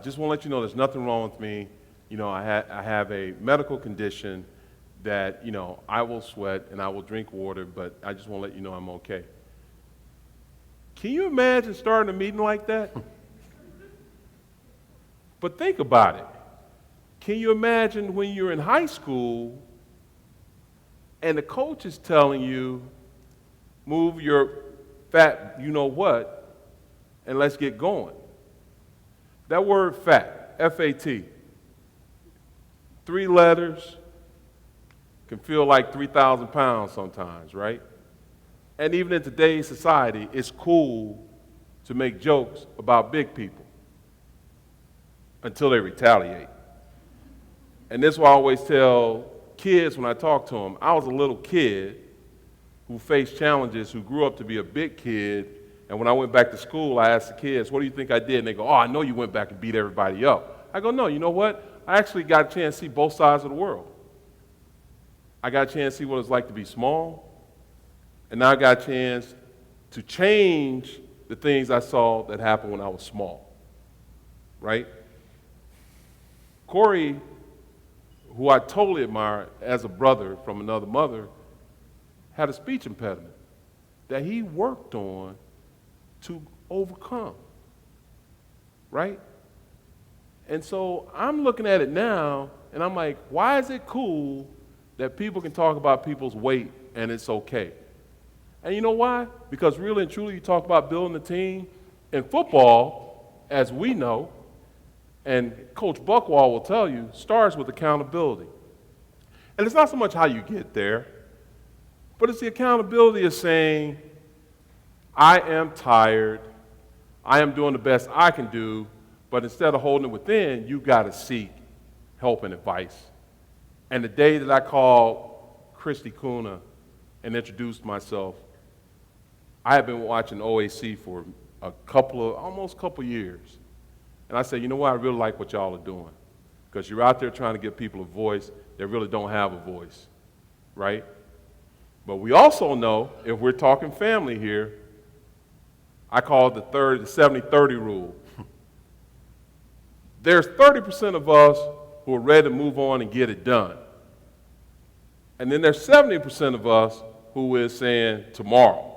just want to let you know there's nothing wrong with me. You know, I have a medical condition that, you know, I will sweat and I will drink water, but I just want to let you know I'm okay. Can you imagine starting a meeting like that? But think about it. Can you imagine when you're in high school and the coach is telling you, move your fat, you know what, and let's get going? That word fat, F-A-T, 3 letters, can feel like 3,000 pounds sometimes, right? And even in today's society, it's cool to make jokes about big people until they retaliate. And this is why I always tell kids when I talk to them, I was a little kid who faced challenges, who grew up to be a big kid, and when I went back to school, I asked the kids, what do you think I did? And they go, oh, I know you went back and beat everybody up. I go, no, you know what? I actually got a chance to see both sides of the world. I got a chance to see what it's like to be small, and now I got a chance to change the things I saw that happened when I was small, right? Corey, who I totally admire as a brother from another mother, had a speech impediment that he worked on to overcome, right? And so I'm looking at it now, And I'm like, why is it cool that people can talk about people's weight and it's okay? And you know why? Because really and truly, you talk about building a team. In football, as we know, and Coach Buckwall will tell you, starts with accountability. And it's not so much how you get there, but it's the accountability of saying, I am tired, I am doing the best I can do, but instead of holding it within, you got to seek help and advice. And the day that I called Christy Kuna and introduced myself, I had been watching OAC for almost a couple years. And I said, you know what, I really like what y'all are doing. Because you're out there trying to give people a voice that really don't have a voice, right? But we also know, if we're talking family here, I call it the 70-30 rule. There's 30% of us who are ready to move on and get it done. And then there's 70% of us who is saying tomorrow.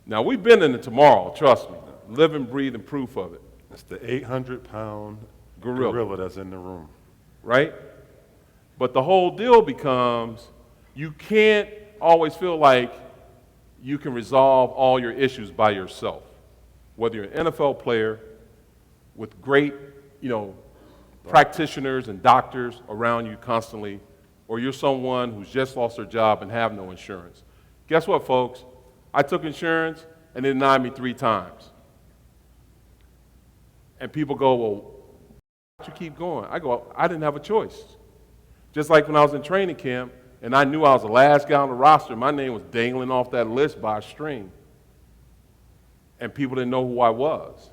Now, we've been in the tomorrow, trust me, living, breathing proof of it. It's the 800-pound Gorilla that's in the room. Right? But the whole deal becomes you can't always feel like you can resolve all your issues by yourself. Whether you're an NFL player with great, practitioners and doctors around you constantly, or you're someone who's just lost their job and have no insurance. Guess what, folks? I took insurance and they denied me 3 times. And people go, well, why don't you keep going? I go, I didn't have a choice. Just like when I was in training camp and I knew I was the last guy on the roster, my name was dangling off that list by a string. And people didn't know who I was.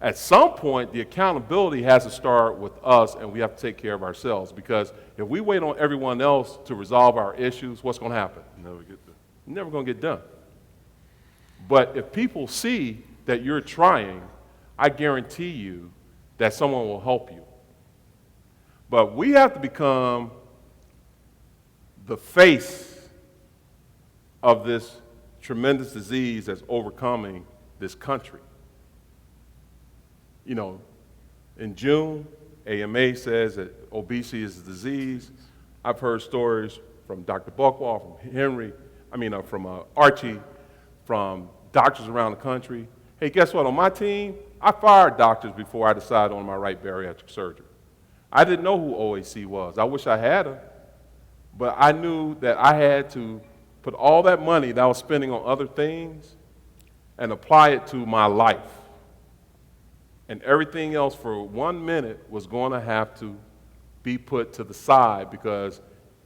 At some point, the accountability has to start with us, and we have to take care of ourselves. Because if we wait on everyone else to resolve our issues, what's going to happen? Never going to get done. But if people see that you're trying, I guarantee you that someone will help you. But we have to become the face of this tremendous disease that's overcoming this country. In June, AMA says that obesity is a disease. I've heard stories from Dr. Buckwall, from Archie, from doctors around the country. Hey, guess what? On my team, I fired doctors before I decided on my right bariatric surgery. I didn't know who OAC was. I wish I had her. But I knew that I had to put all that money that I was spending on other things and apply it to my life. And everything else for 1 minute was going to have to be put to the side, because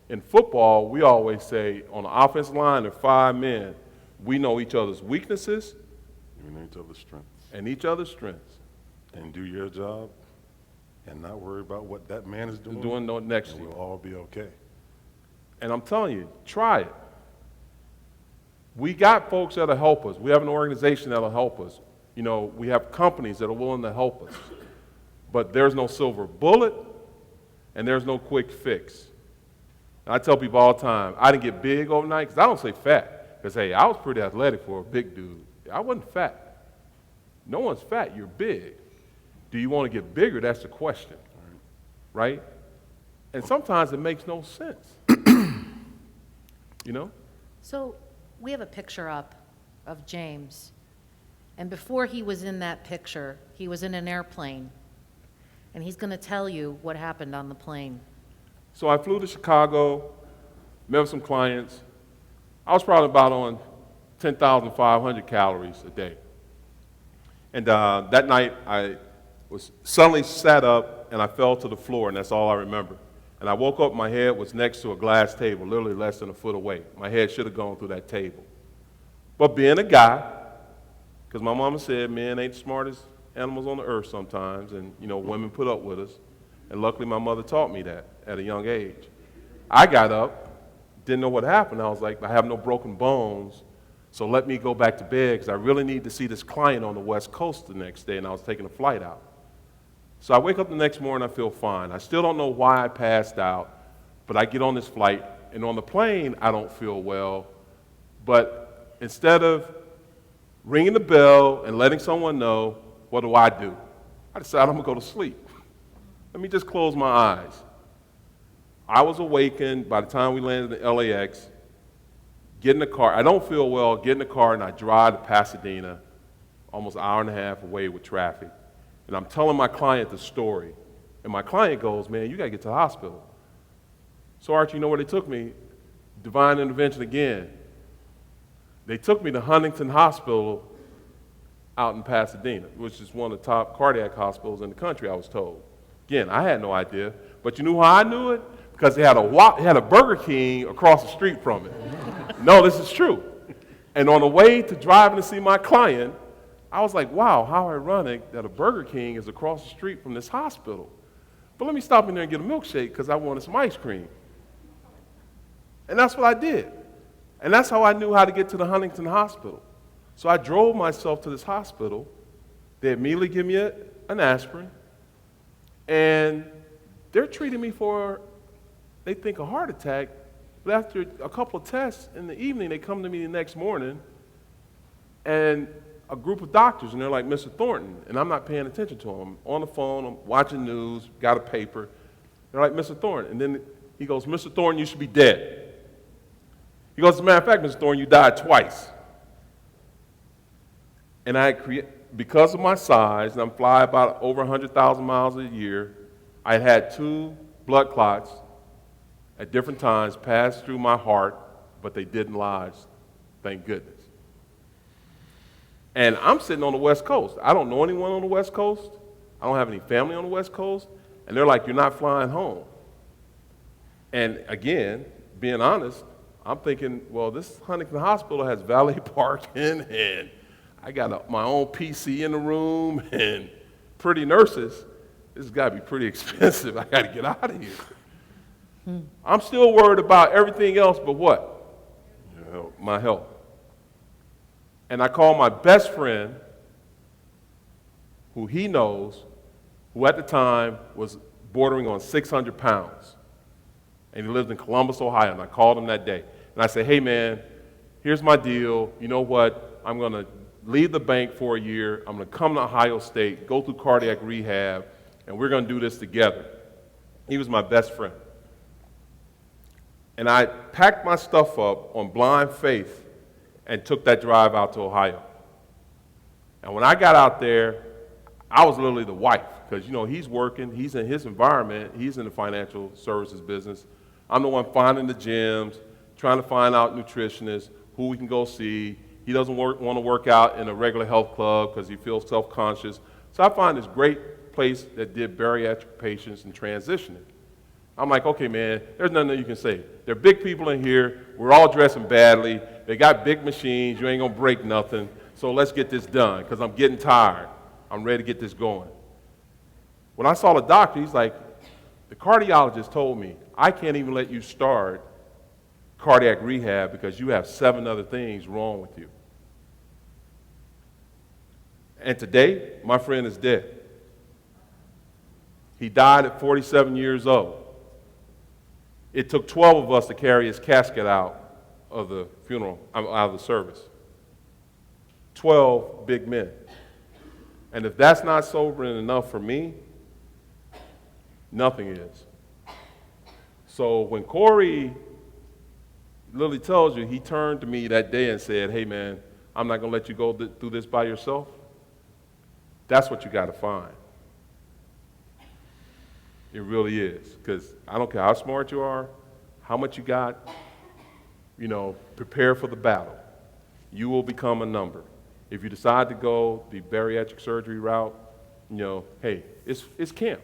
in football, we always say on the offensive line, there are 5 men. We know each other's weaknesses. We know each other's strengths. And each other's strengths. And do your job and not worry about what that man is doing. Doing no next to you. We'll all be okay. And I'm telling you, try it. We got folks that'll help us. We have an organization that'll help us. We have companies that are willing to help us. But there's no silver bullet, and there's no quick fix. And I tell people all the time, I didn't get big overnight, because I don't say fat. Because, hey, I was pretty athletic for a big dude. I wasn't fat. No one's fat. You're big. Do you want to get bigger? That's the question. Right? And sometimes it makes no sense. So we have a picture up of James. And before he was in that picture, he was in an airplane. And he's going to tell you what happened on the plane. So I flew to Chicago, met with some clients. I was probably about on 10,500 calories a day. And that night, I was suddenly sat up, and I fell to the floor, and that's all I remember. And I woke up, my head was next to a glass table, literally less than a foot away. My head should have gone through that table. But being a guy, because my mama said men ain't the smartest animals on the earth sometimes, and women put up with us. And luckily my mother taught me that at a young age. I got up, didn't know what happened. I was like, I have no broken bones, so let me go back to bed, because I really need to see this client on the West Coast the next day, and I was taking a flight out. So I wake up the next morning, I feel fine. I still don't know why I passed out, but I get on this flight, and on the plane, I don't feel well. But instead of ringing the bell and letting someone know, what do? I decide I'm going to go to sleep. Let me just close my eyes. I was awakened by the time we landed in LAX, get in the car. I don't feel well, get in the car, and I drive to Pasadena, almost an hour and a half away with traffic. And I'm telling my client the story. And my client goes, man, you got to get to the hospital. So, Archie, you know where they took me? Divine intervention again. They took me to Huntington Hospital out in Pasadena, which is one of the top cardiac hospitals in the country, I was told. Again, I had no idea. But you knew how I knew it? Because they had a Burger King across the street from it. No, this is true. And on the way to driving to see my client, I was like, wow, how ironic that a Burger King is across the street from this hospital. But let me stop in there and get a milkshake because I wanted some ice cream. And that's what I did. And that's how I knew how to get to the Huntington Hospital. So I drove myself to this hospital. They immediately give me an aspirin. And they're treating me for, they think, a heart attack. But after a couple of tests in the evening, they come to me the next morning, and a group of doctors, and they're like, Mr. Thornton, and I'm not paying attention to them. On the phone, I'm watching news, got a paper. They're like, Mr. Thornton. And then he goes, Mr. Thornton, you should be dead. He goes, as a matter of fact, Mr. Thornton, you died twice. And because of my size, and I'm fly about over 100,000 miles a year, I had 2 blood clots at different times pass through my heart, but they didn't lodge, thank goodness. And I'm sitting on the West Coast. I don't know anyone on the West Coast. I don't have any family on the West Coast. And they're like, you're not flying home. And again, being honest, I'm thinking, well, this Huntington Hospital has valet parking, and I got my own PC in the room, and pretty nurses. This has got to be pretty expensive. I got to get out of here. I'm still worried about everything else but what? My health. And I call my best friend, who he knows, who at the time was bordering on 600 pounds. And he lived in Columbus, Ohio, and I called him that day. And I said, hey man, here's my deal. You know what? I'm going to leave the bank for a year. I'm going to come to Ohio State, go through cardiac rehab, and we're going to do this together. He was my best friend. And I packed my stuff up on blind faith and took that drive out to Ohio. And when I got out there, I was literally the wife, because he's working, he's in his environment, he's in the financial services business. I'm the one finding the gyms, trying to find out nutritionists, who we can go see. He doesn't want to work out in a regular health club because he feels self-conscious. So I find this great place that did bariatric patients and transitioning. I'm like, okay, man, there's nothing that you can say. There are big people in here. We're all dressing badly. They got big machines. You ain't going to break nothing. So let's get this done because I'm getting tired. I'm ready to get this going. When I saw the doctor, he's like, the cardiologist told me, I can't even let you start cardiac rehab because you have 7 other things wrong with you. And today, my friend is dead. He died at 47 years old. It took 12 of us to carry his casket out of the funeral, out of the service. 12 big men. And if that's not sobering enough for me, nothing is. So when Corey literally tells you, he turned to me that day and said, hey man, I'm not going to let you go through this by yourself. That's what you got to find. It really is, because I don't care how smart you are, how much you got, prepare for the battle. You will become a number. If you decide to go the bariatric surgery route, hey, it's camp.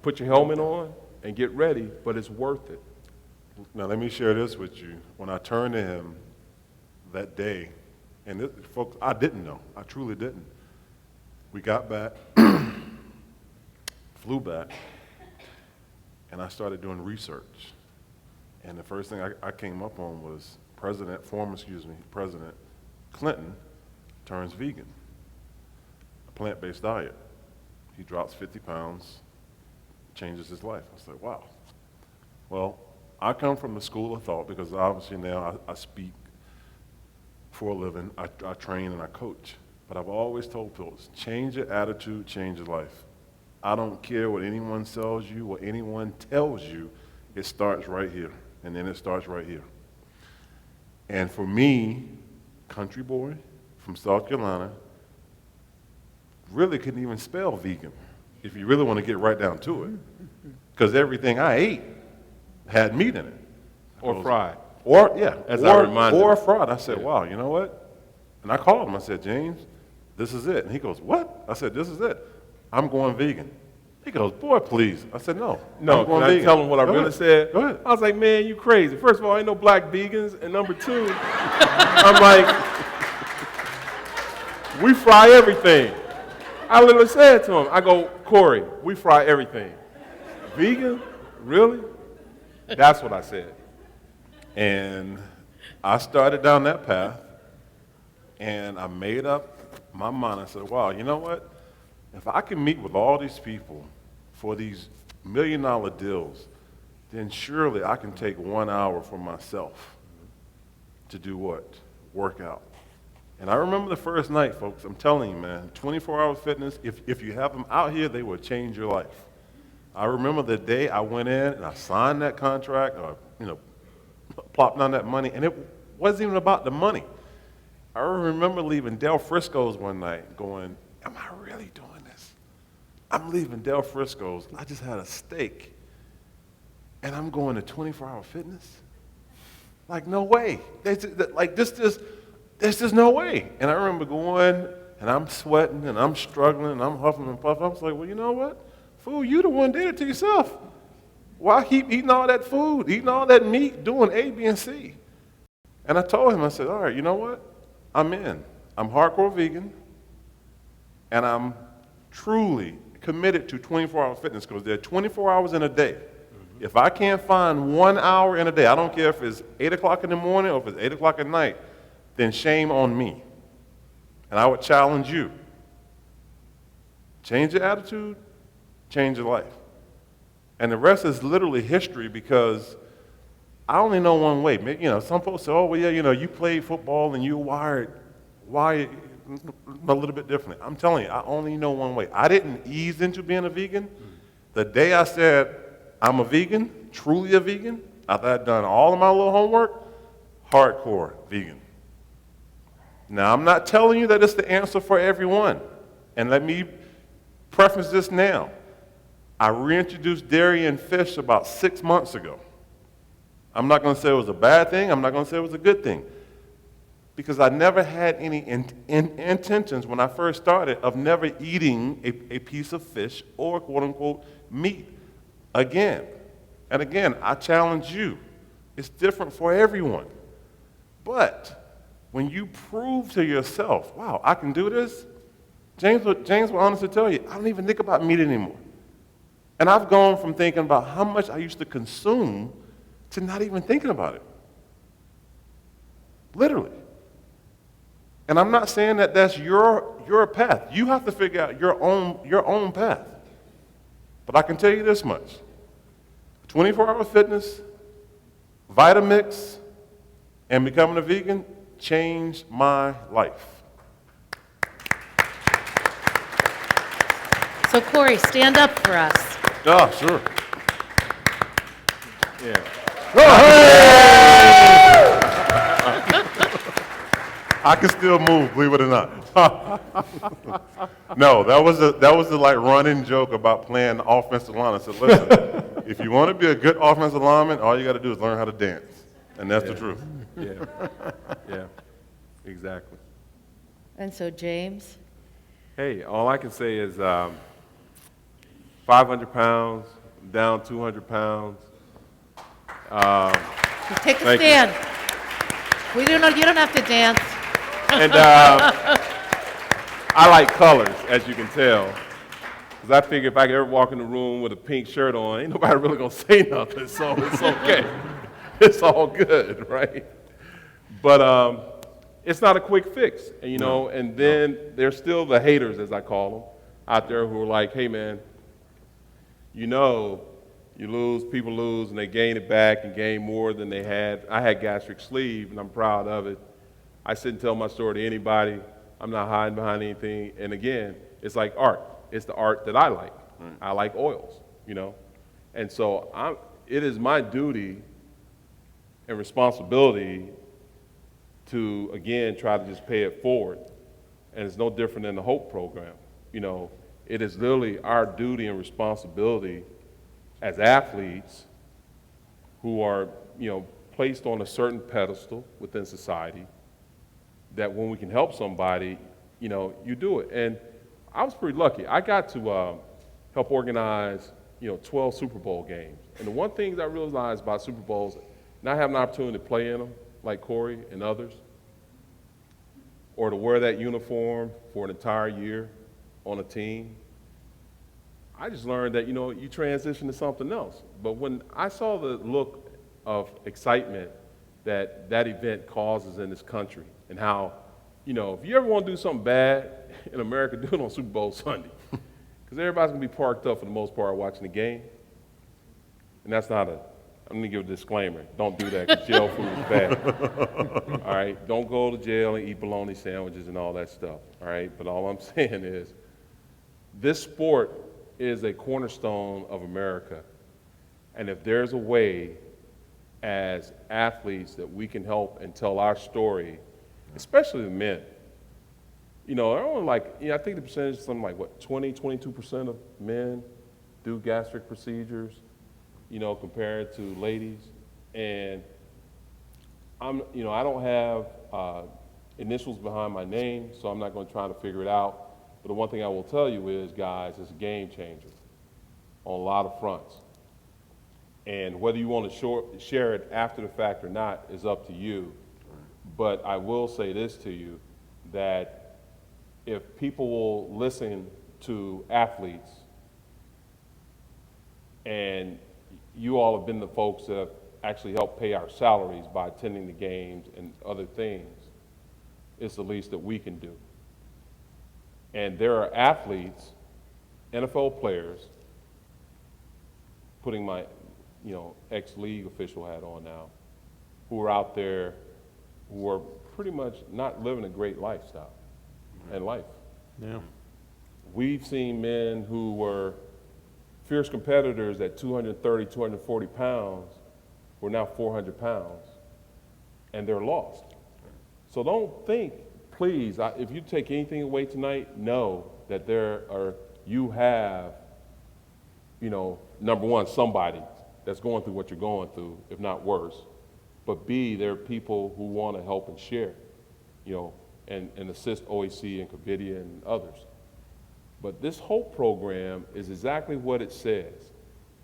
Put your helmet on and get ready, but it's worth it. Now let me share this with you. When I turned to him that day, and this, folks, I didn't know. I truly didn't. We got back, flew back, and I started doing research. And the first thing I came up on was President Clinton turns vegan, a plant-based diet. He drops 50 pounds, changes his life. I was like, wow. Well, I come from the school of thought because obviously now I speak for a living, I train and I coach. But I've always told people, change your attitude, change your life. I don't care what anyone sells you, what anyone tells you. It starts right here, and then it starts right here. And for me, country boy from South Carolina, really couldn't even spell vegan, if you really want to get right down to it. Because everything I ate had meat in it. Or fried. Or, yeah, As I reminded or him. fried. I said, wow, you know what? And I called him. I said, James, this is it. And he goes, what? I said, this is it. I'm going vegan. He goes, boy, please. I said, no. No, I'm going can I vegan. tell him what I Go really ahead. said? Go ahead. I was like, man, you crazy. First of all, ain't no black vegans. And number two, I'm like, we fry everything. I literally said to him, I go, Corey, we fry everything. Vegan? Really? That's what I said. And I started down that path, and I made up my mind. I said, wow, you know what? If I can meet with all these people for these $1 million deals, then surely I can take 1 hour for myself to do what? Work out. And I remember the first night, folks, I'm telling you, man, 24-hour fitness, if you have them out here, they will change your life. I remember the day I went in and I signed that contract, or, plopped down that money, and it wasn't even about the money. I remember leaving Del Frisco's one night going, am I really doing this? I'm leaving Del Frisco's. I just had a steak, and I'm going to 24-hour fitness? Like, no way. There's just no way. And I remember going, and I'm sweating, and I'm struggling, and I'm huffing and puffing. I was like, well, you know what? Fool, you the one did it to yourself. Why keep eating all that food, eating all that meat, doing A, B, and C? And I told him, I said, all right, you know what? I'm in. I'm hardcore vegan, and I'm truly committed to 24-hour fitness because there are 24 hours in a day. Mm-hmm. If I can't find 1 hour in a day, I don't care if it's 8 o'clock in the morning or if it's 8 o'clock at night, then shame on me. And I would challenge you. Change your attitude, change your life. And the rest is literally history because I only know one way. Some folks say, oh, well, yeah, you played football and you wired a little bit differently. I'm telling you, I only know one way. I didn't ease into being a vegan. The day I said I'm a vegan, truly a vegan, after I'd done all of my little homework, hardcore vegan. Now, I'm not telling you that it's the answer for everyone. And let me preface this now. I reintroduced dairy and fish about 6 months ago. I'm not going to say it was a bad thing. I'm not going to say it was a good thing. Because I never had any intentions when I first started of never eating a piece of fish or quote-unquote meat again. And again, I challenge you. It's different for everyone. But when you prove to yourself, wow, I can do this, James will honestly tell you, I don't even think about meat anymore. And I've gone from thinking about how much I used to consume to not even thinking about it. Literally. And I'm not saying that that's your path. You have to figure out your own path. But I can tell you this much. 24-hour fitness, Vitamix, and becoming a vegan changed my life. So Corey, stand up for us. Oh, sure. Yeah. I can still move, believe it or not. No, that was the like running joke about playing offensive line. I said, listen, if you want to be a good offensive lineman, all you got to do is learn how to dance, and that's the truth. Yeah, exactly. And so James? Hey, all I can say is 500 pounds, down 200 pounds. Take a Thank stand. You don't have to dance. And I like colors, as you can tell. Because I figure if I could ever walk in the room with a pink shirt on, ain't nobody really going to say nothing, so it's okay. It's all good, right? But it's not a quick fix, and then there's still the haters, as I call them, out there who are like, hey, man, you lose, people lose, and they gain it back and gain more than they had. I had gastric sleeve, and I'm proud of it. I sit and tell my story to anybody. I'm not hiding behind anything. And again, it's like art. It's the art that I like. I like oils, you know? And so it is my duty and responsibility to, again, try to just pay it forward. And it's no different than the HOPE program. You know, it is literally our duty and responsibility as athletes who are, you know, placed on a certain pedestal within society, that when we can help somebody, you know, you do it. And I was pretty lucky. I got to help organize, you know, 12 Super Bowl games. And the one thing I realized about Super Bowls, not having an opportunity to play in them, like Corey and others, or to wear that uniform for an entire year on a team, I just learned that, you know, you transition to something else. But when I saw the look of excitement that that event causes in this country, and how, you know, if you ever want to do something bad in America, do it on Super Bowl Sunday. Because everybody's going to be parked up for the most part watching the game. And that's not I'm going to give a disclaimer. Don't do that, because jail food is bad. All right? Don't go to jail and eat bologna sandwiches and all that stuff. All right? But all I'm saying is, this sport is a cornerstone of America. And if there's a way as athletes that we can help and tell our story, especially the men, you know, they're only like, you know, I think the percentage is something like, what, 22% of men do gastric procedures, you know, compared to ladies. And you know, I don't have initials behind my name, so I'm not going to try to figure it out. But the one thing I will tell you is, guys, it's a game changer on a lot of fronts. And whether you want to share it after the fact or not is up to you. But I will say this to you, that if people will listen to athletes, and you all have been the folks that have actually helped pay our salaries by attending the games and other things, it's the least that we can do. And there are athletes, NFL players, putting my, you know, ex-league official hat on now, who are out there who are pretty much not living a great lifestyle and life. Yeah. We've seen men who were fierce competitors at 230, 240 pounds, who are now 400 pounds, and they're lost. So don't think, please, if you take anything away tonight, know that you have, you know, number one, somebody that's going through what you're going through, if not worse. But B, there are people who want to help and share, you know, and assist OAC and Covidia and others. But this HOPE program is exactly what it says,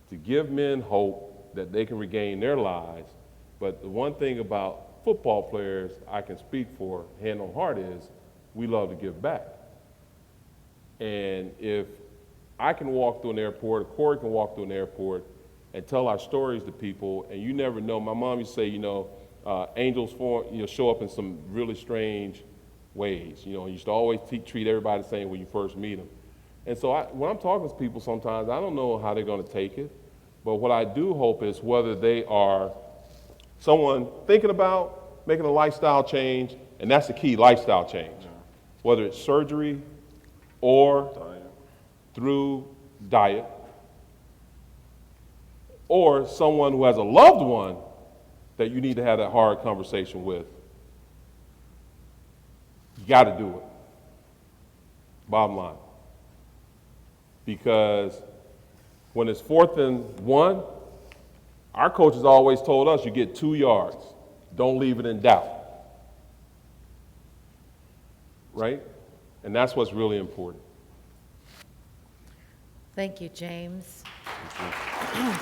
to give men hope that they can regain their lives. But the one thing about football players I can speak for, hand on heart, is we love to give back. And if I can walk through an airport, or Corey can walk through an airport and tell our stories to people, and you never know. My mom used to say, you know, angels show up in some really strange ways. You know, you used to always treat everybody the same when you first meet them. And so when I'm talking to people sometimes, I don't know how they're going to take it. But what I do hope is, whether they are someone thinking about making a lifestyle change, and that's the key, lifestyle change, whether it's surgery or through diet, or someone who has a loved one that you need to have that hard conversation with, you got to do it. Bottom line. Because when it's 4th and 1, our coaches always told us, you get 2 yards. Don't leave it in doubt. Right? And that's what's really important. Thank you, James.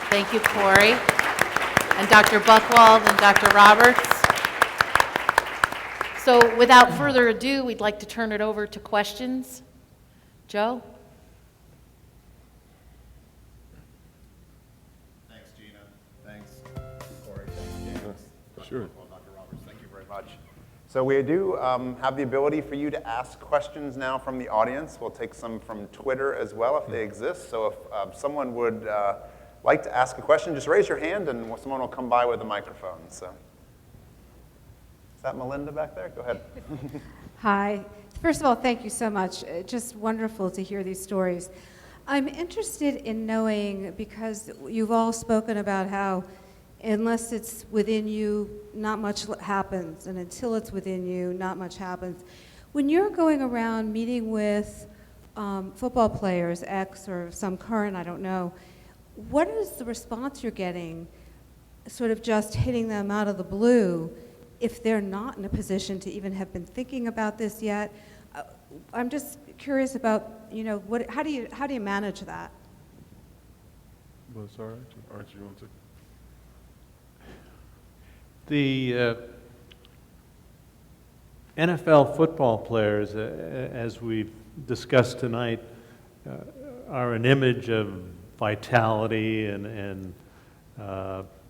Thank you, Corey, and Dr. Buchwald and Dr. Roberts. So without further ado, we'd like to turn it over to questions. Joe? Thanks, Gina. Thanks, Corey. Thanks, James. Sure. Well, Dr. Roberts, thank you very much. So we do have the ability for you to ask questions now from the audience. We'll take some from Twitter as well if they exist. So if someone would like to ask a question, just raise your hand and someone will come by with a microphone. So, is that Melinda back there? Go ahead. Hi. First of all, thank you so much. Just wonderful to hear these stories. I'm interested in knowing, because you've all spoken about how unless it's within you, not much happens, and until it's within you, not much happens. When you're going around meeting with football players, ex or some current, I don't know, what is the response you're getting, sort of just hitting them out of the blue, if they're not in a position to even have been thinking about this yet? I'm just curious about, how do you manage that? Well, sorry, Archie, you want to? The NFL football players, as we've discussed tonight, are an image of vitality and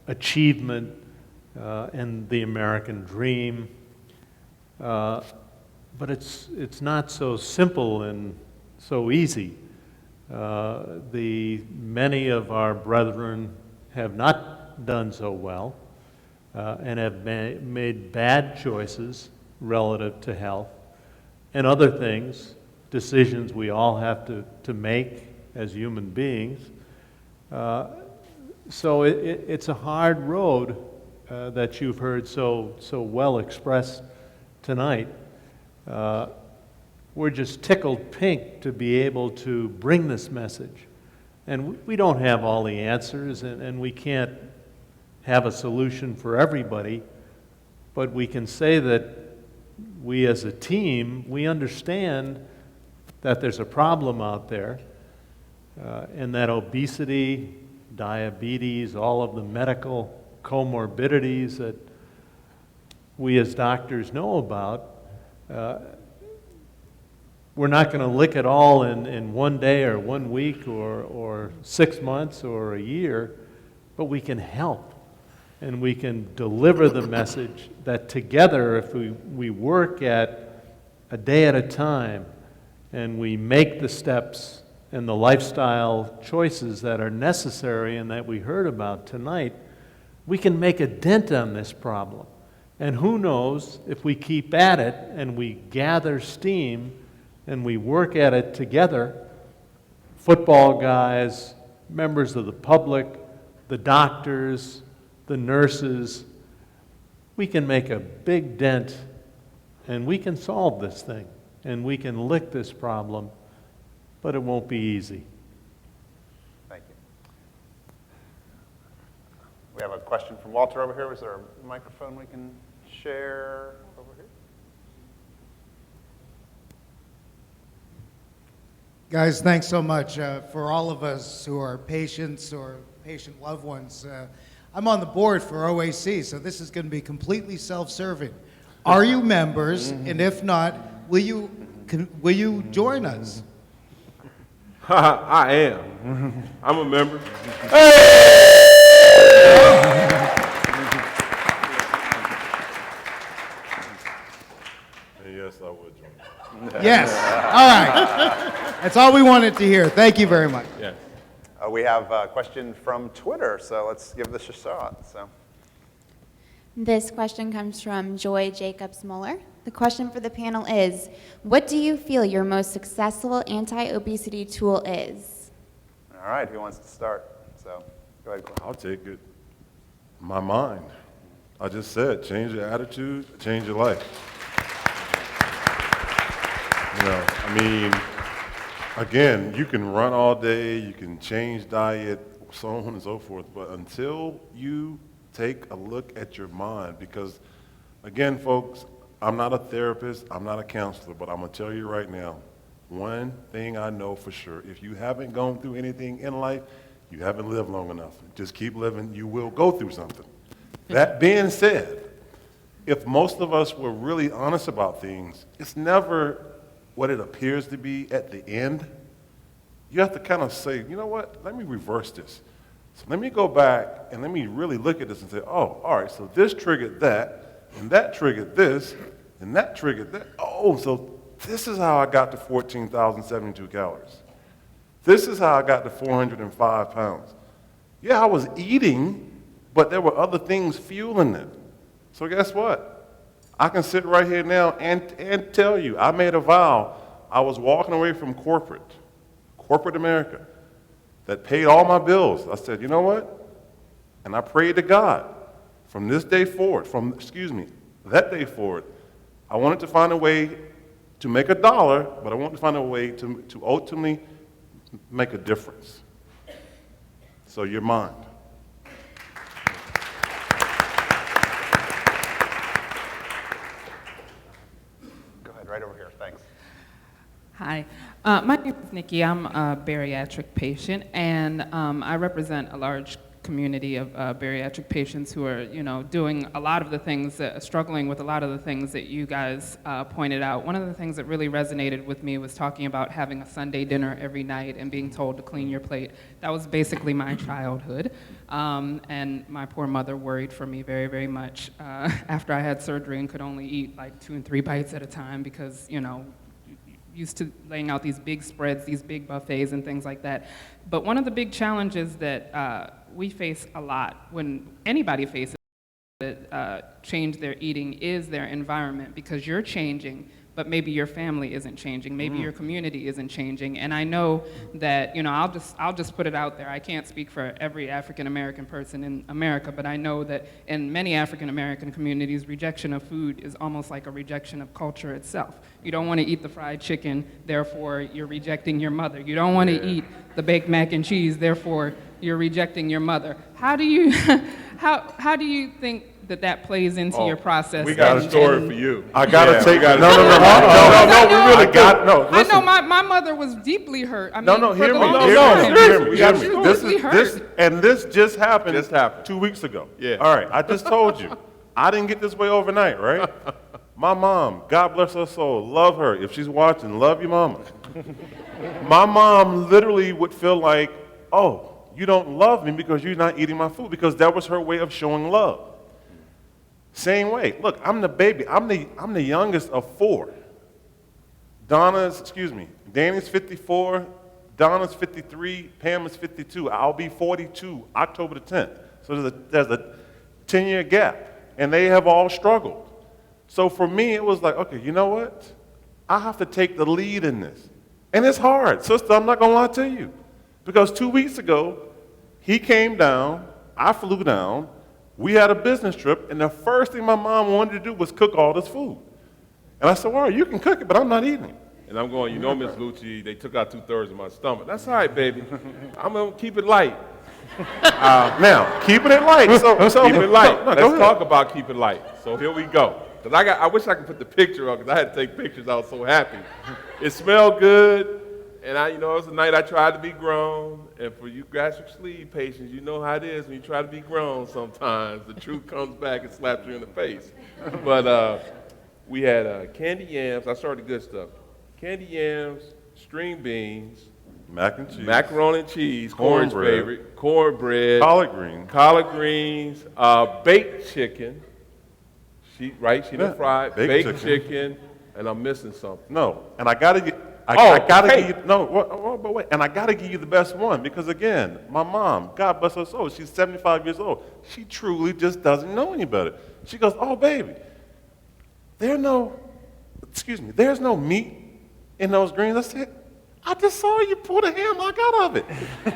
achievement and the American dream. But it's not so simple and so easy. Many of our brethren have not done so well and have made bad choices relative to health and other things, decisions we all have to make as human beings. So it's a hard road that you've heard so well expressed tonight. We're just tickled pink to be able to bring this message. And we don't have all the answers, and we can't have a solution for everybody, but we can say that we as a team, we understand that there's a problem out there, and that obesity, diabetes, all of the medical comorbidities that we as doctors know about, we're not going to lick it all in one day or 1 week or 6 months or a year, but we can help. And we can deliver the message that together, if we work at a day at a time and we make the steps and the lifestyle choices that are necessary and that we heard about tonight, we can make a dent on this problem. And who knows, if we keep at it and we gather steam and we work at it together, football guys, members of the public, the doctors, the nurses, we can make a big dent and we can solve this thing and we can lick this problem, but it won't be easy. Thank you. We have a question from Walter over here. Is there a microphone we can share over here? Guys, thanks so much. For all of us who are patients or patient loved ones, I'm on the board for OAC, so this is going to be completely self-serving. Are you members? And if not, will you join us? I am. I'm a member. And yes, I would join. Yes. All right. That's all we wanted to hear. Thank you very much. Yeah. We have a question from Twitter, so let's give this a shot. This question comes from Joy Jacobs Muller. The question for the panel is, what do you feel your most successful anti-obesity tool is? All right, who wants to start? So go ahead, Clint. I'll take it. My mind. I just said, change your attitude, change your life. Again, you can run all day, you can change diet, so on and so forth, but until you take a look at your mind, because again, folks, I'm not a therapist, I'm not a counselor, but I'm going to tell you right now, one thing I know for sure, if you haven't gone through anything in life, you haven't lived long enough. Just keep living, you will go through something. That being said, if most of us were really honest about things, it's never what it appears to be at the end. You have to kind of say, you know what, let me reverse this. So let me go back and let me really look at this and say, oh, all right, so this triggered that, and that triggered this, and that triggered that. Oh, so this is how I got to 14,072 calories. This is how I got to 405 pounds. Yeah, I was eating, but there were other things fueling it. So guess what? I can sit right here now and tell you, I made a vow. I was walking away from corporate corporate America that paid all my bills. I said, you know what? And I prayed to God from this day forward, that day forward, I wanted to find a way to make $1, but I wanted to find a way to ultimately make a difference. So you're mine. Go ahead, right over here, thanks. Hi, my name is Nikki. I'm a bariatric patient, and I represent a large community of bariatric patients who are, doing a lot of the things, struggling with a lot of the things that you guys pointed out. One of the things that really resonated with me was talking about having a Sunday dinner every night and being told to clean your plate. That was basically my childhood, and my poor mother worried for me very, very much after I had surgery and could only eat like 2 and 3 bites at a time because, used to laying out these big spreads, these big buffets and things like that. But one of the big challenges that we face a lot when anybody faces change their eating is their environment, because you're changing, but maybe your family isn't changing, maybe your community isn't changing. And I know that, I'll just put it out there. I can't speak for every African American person in America, but I know that in many African American communities, rejection of food is almost like a rejection of culture itself. You don't want to eat the fried chicken, therefore you're rejecting your mother. You don't want to eat the baked mac and cheese, therefore you're rejecting your mother. How do you how do you think that plays into your process? We got a story for you. I gotta take no, we really got I know my mother was deeply hurt. I mean, hear me. This just happened 2 weeks ago. Yeah. All right, I just told you. I didn't get this way overnight, right? My mom, God bless her soul, love her. If she's watching, love your mama. My mom literally would feel like, oh, you don't love me because you're not eating my food, because that was her way of showing love. Same way. Look, I'm the baby. I'm the youngest of 4. Danny's 54, Donna's 53, Pam is 52. I'll be 42 October the 10th. So there's a 10-year gap, and they have all struggled. So for me, it was like, okay, you know what? I have to take the lead in this. And it's hard. Sister, I'm not going to lie to you. Because 2 weeks ago, he came down, I flew down, we had a business trip, and the first thing my mom wanted to do was cook all this food. And I said, well, you can cook it, but I'm not eating it. And I'm going, Miss Lucci, they took out 2/3 of my stomach. That's all right, baby. I'm going to keep it light. Now, keeping it light. So keep it light. No, Let's talk about keep it light. So here we go. Because I wish I could put the picture up, because I had to take pictures. I was so happy. It smelled good. And it was a night I tried to be grown. And for you gastric sleeve patients, you know how it is when you try to be grown sometimes. The truth comes back and slaps you in the face. But we had candy yams. I started the good stuff. Candy yams, string beans, mac and cheese, macaroni and cheese, Corey's cornbread, favorite, cornbread, collard greens, baked chicken. She didn't fry it. Baked chicken, and I'm missing something. No, and I gotta give you the best one, because again, my mom, God bless her soul, she's 75 years old. She truly just doesn't know any better. She goes, oh baby, there's no meat in those greens. I said, I just saw you pull the hamlock out of it.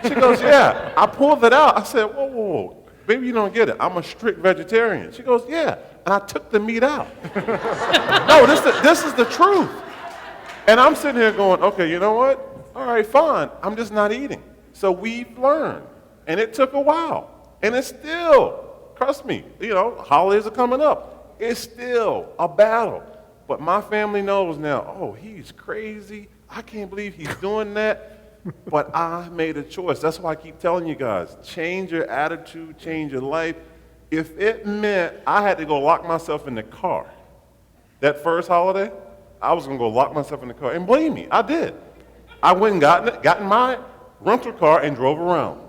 She goes, yeah, I pulled it out. I said, whoa, baby, you don't get it. I'm a strict vegetarian. She goes, yeah, and I took the meat out. No, this is the truth. And I'm sitting here going, okay, you know what? All right, fine. I'm just not eating. So we've learned. And it took a while. And it's still, trust me, holidays are coming up. It's still a battle. But my family knows now, oh, he's crazy. I can't believe he's doing that. But I made a choice. That's why I keep telling you guys, change your attitude, change your life. If it meant I had to go lock myself in the car that first holiday, I was going to go lock myself in the car. And believe me, I did. I went and got in my rental car and drove around.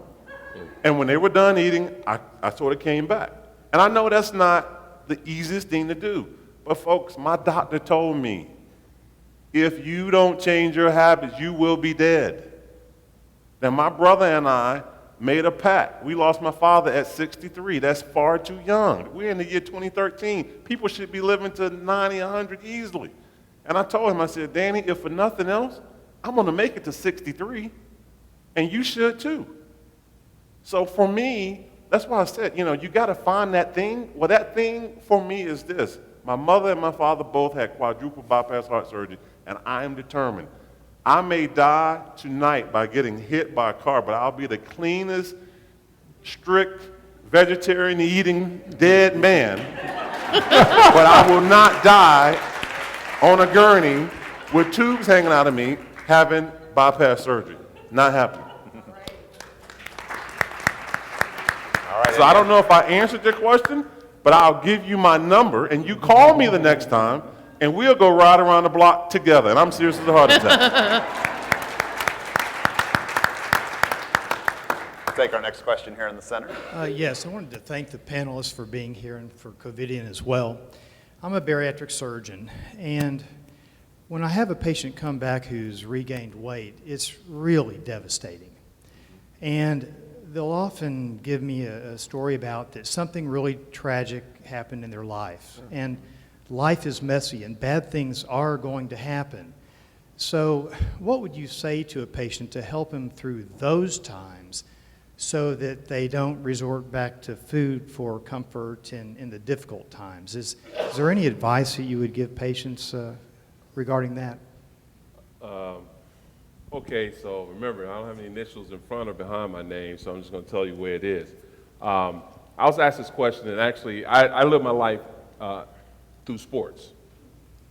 And when they were done eating, I sort of came back. And I know that's not the easiest thing to do. But folks, my doctor told me, if you don't change your habits, you will be dead. Now, my brother and I made a pact. We lost my father at 63. That's far too young. We're in the year 2013. People should be living to 90, 100 easily. And I told him, I said, Danny, if for nothing else, I'm going to make it to 63. and you should too. So for me, that's why I said, you got to find that thing. Well, that thing for me is this. My mother and my father both had quadruple bypass heart surgery, and I am determined. I may die tonight by getting hit by a car, but I'll be the cleanest, strict, vegetarian eating dead man. But I will not die on a gurney with tubes hanging out of me having bypass surgery. Not happening. All right, So I don't know if I answered your question, but I'll give you my number, and you call me the next time, and we'll go ride around the block together. And I'm serious as a heart attack. Take our next question here in the center. Yes, I wanted to thank the panelists for being here and for Covidian as well. I'm a bariatric surgeon, and when I have a patient come back who's regained weight, it's really devastating. And they'll often give me a story about that something really tragic happened in their life. And life is messy, and bad things are going to happen. So what would you say to a patient to help him through those times so that they don't resort back to food for comfort in the difficult times? Is there any advice that you would give patients regarding that? Okay, so remember, I don't have any initials in front or behind my name, so I'm just going to tell you where it is. I was asked this question, and actually, I live my life through sports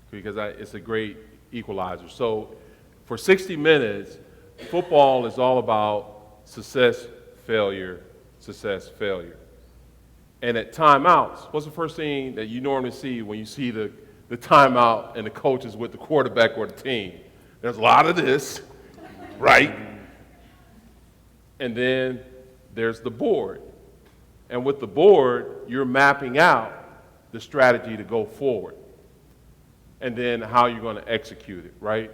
because it's a great equalizer. So for 60 minutes, football is all about success, failure, success, failure. And at timeouts, what's the first thing that you normally see when you see the timeout and the coaches with the quarterback or the team? There's a lot of this, right? And then there's the board. And with the board, you're mapping out the strategy to go forward. And then how you're going to execute it, right?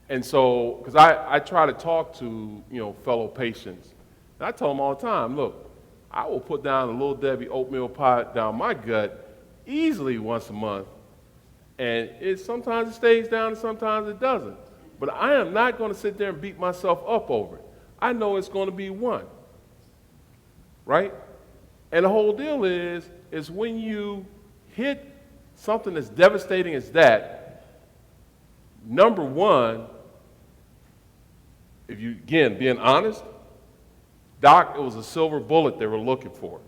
And so, because I try to talk to, fellow patients, and I tell them all the time, look, I will put down a Little Debbie oatmeal pie down my gut easily once a month. And sometimes it stays down and sometimes it doesn't. But I am not going to sit there and beat myself up over it. I know it's going to be one, right? And the whole deal is when you hit something as devastating as that, number one, if you, again, being honest, Doc, it was a silver bullet they were looking for.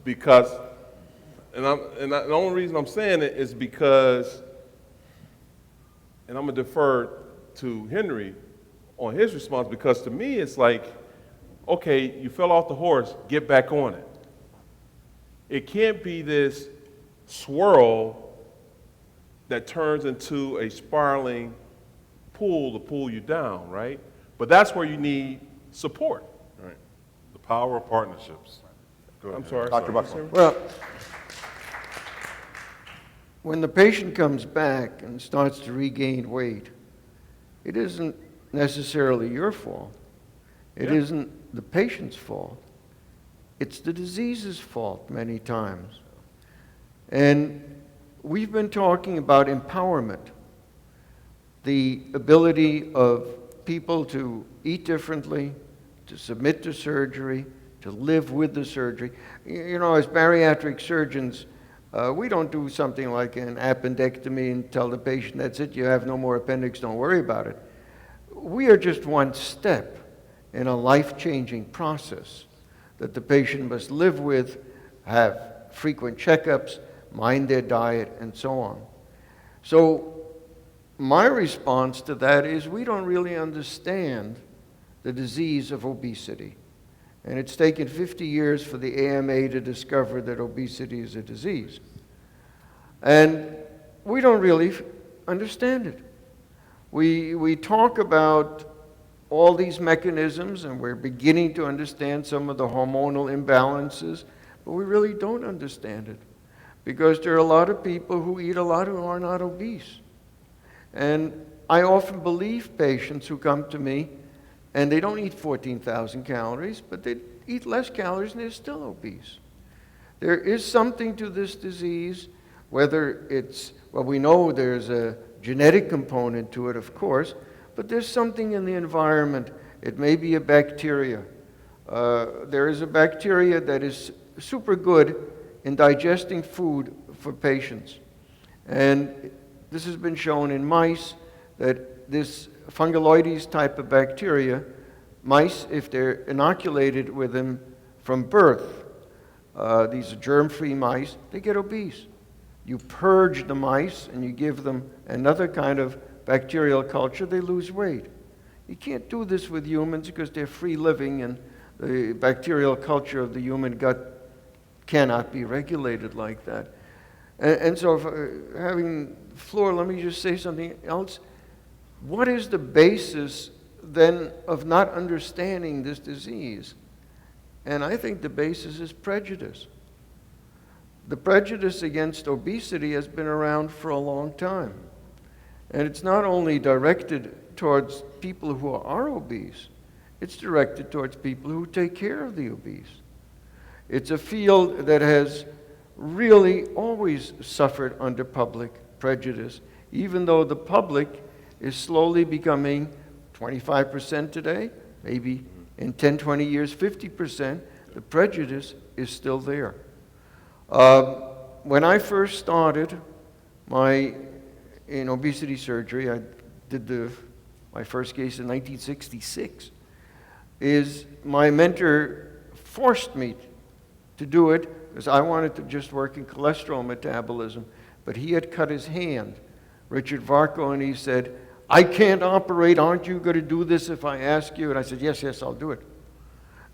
Because, the only reason I'm saying it is because, and I'm going to defer to Henry on his response, because to me it's like, okay, you fell off the horse, get back on it. It can't be this swirl that turns into a spiraling pool to pull you down, right? But that's where you need support. Right. The power of partnerships. Go ahead. I'm sorry. Dr. Buckler. Well, when the patient comes back and starts to regain weight, it isn't necessarily your fault. It isn't the patient's fault. It's the disease's fault many times. And we've been talking about empowerment, the ability of people to eat differently, to submit to surgery, to live with the surgery. As bariatric surgeons, we don't do something like an appendectomy and tell the patient, that's it, you have no more appendix, don't worry about it. We are just one step in a life-changing process that the patient must live with, have frequent checkups, mind their diet, and so on. So my response to that is we don't really understand the disease of obesity. And it's taken 50 years for the AMA to discover that obesity is a disease. And we don't really understand it. We talk about all these mechanisms, and we're beginning to understand some of the hormonal imbalances, but we really don't understand it because there are a lot of people who eat a lot who are not obese. And I often believe patients who come to me and they don't eat 14,000 calories, but they eat less calories and they're still obese. There is something to this disease, whether it's, well, we know there's a genetic component to it, of course, but there's something in the environment. It may be a bacteria. There is a bacteria that is super good in digesting food for patients. And this has been shown in mice that this funguloides type of bacteria, mice, if they're inoculated with them from birth, these are germ-free mice, they get obese. You purge the mice and you give them another kind of bacterial culture, they lose weight. You can't do this with humans because they're free living and the bacterial culture of the human gut cannot be regulated like that. And so having the floor, let me just say something else. What is the basis then of not understanding this disease? And I think the basis is prejudice. The prejudice against obesity has been around for a long time. And it's not only directed towards people who are obese, it's directed towards people who take care of the obese. It's a field that has really always suffered under public prejudice, even though the public is slowly becoming 25% today, maybe in 10, 20 years, 50%, the prejudice is still there. When I first started in obesity surgery, I did my first case in 1966, my mentor forced me to do it because I wanted to just work in cholesterol metabolism, but he had cut his hand, Richard Varco, and he said, "I can't operate, aren't you going to do this if I ask you?" And I said, yes, I'll do it.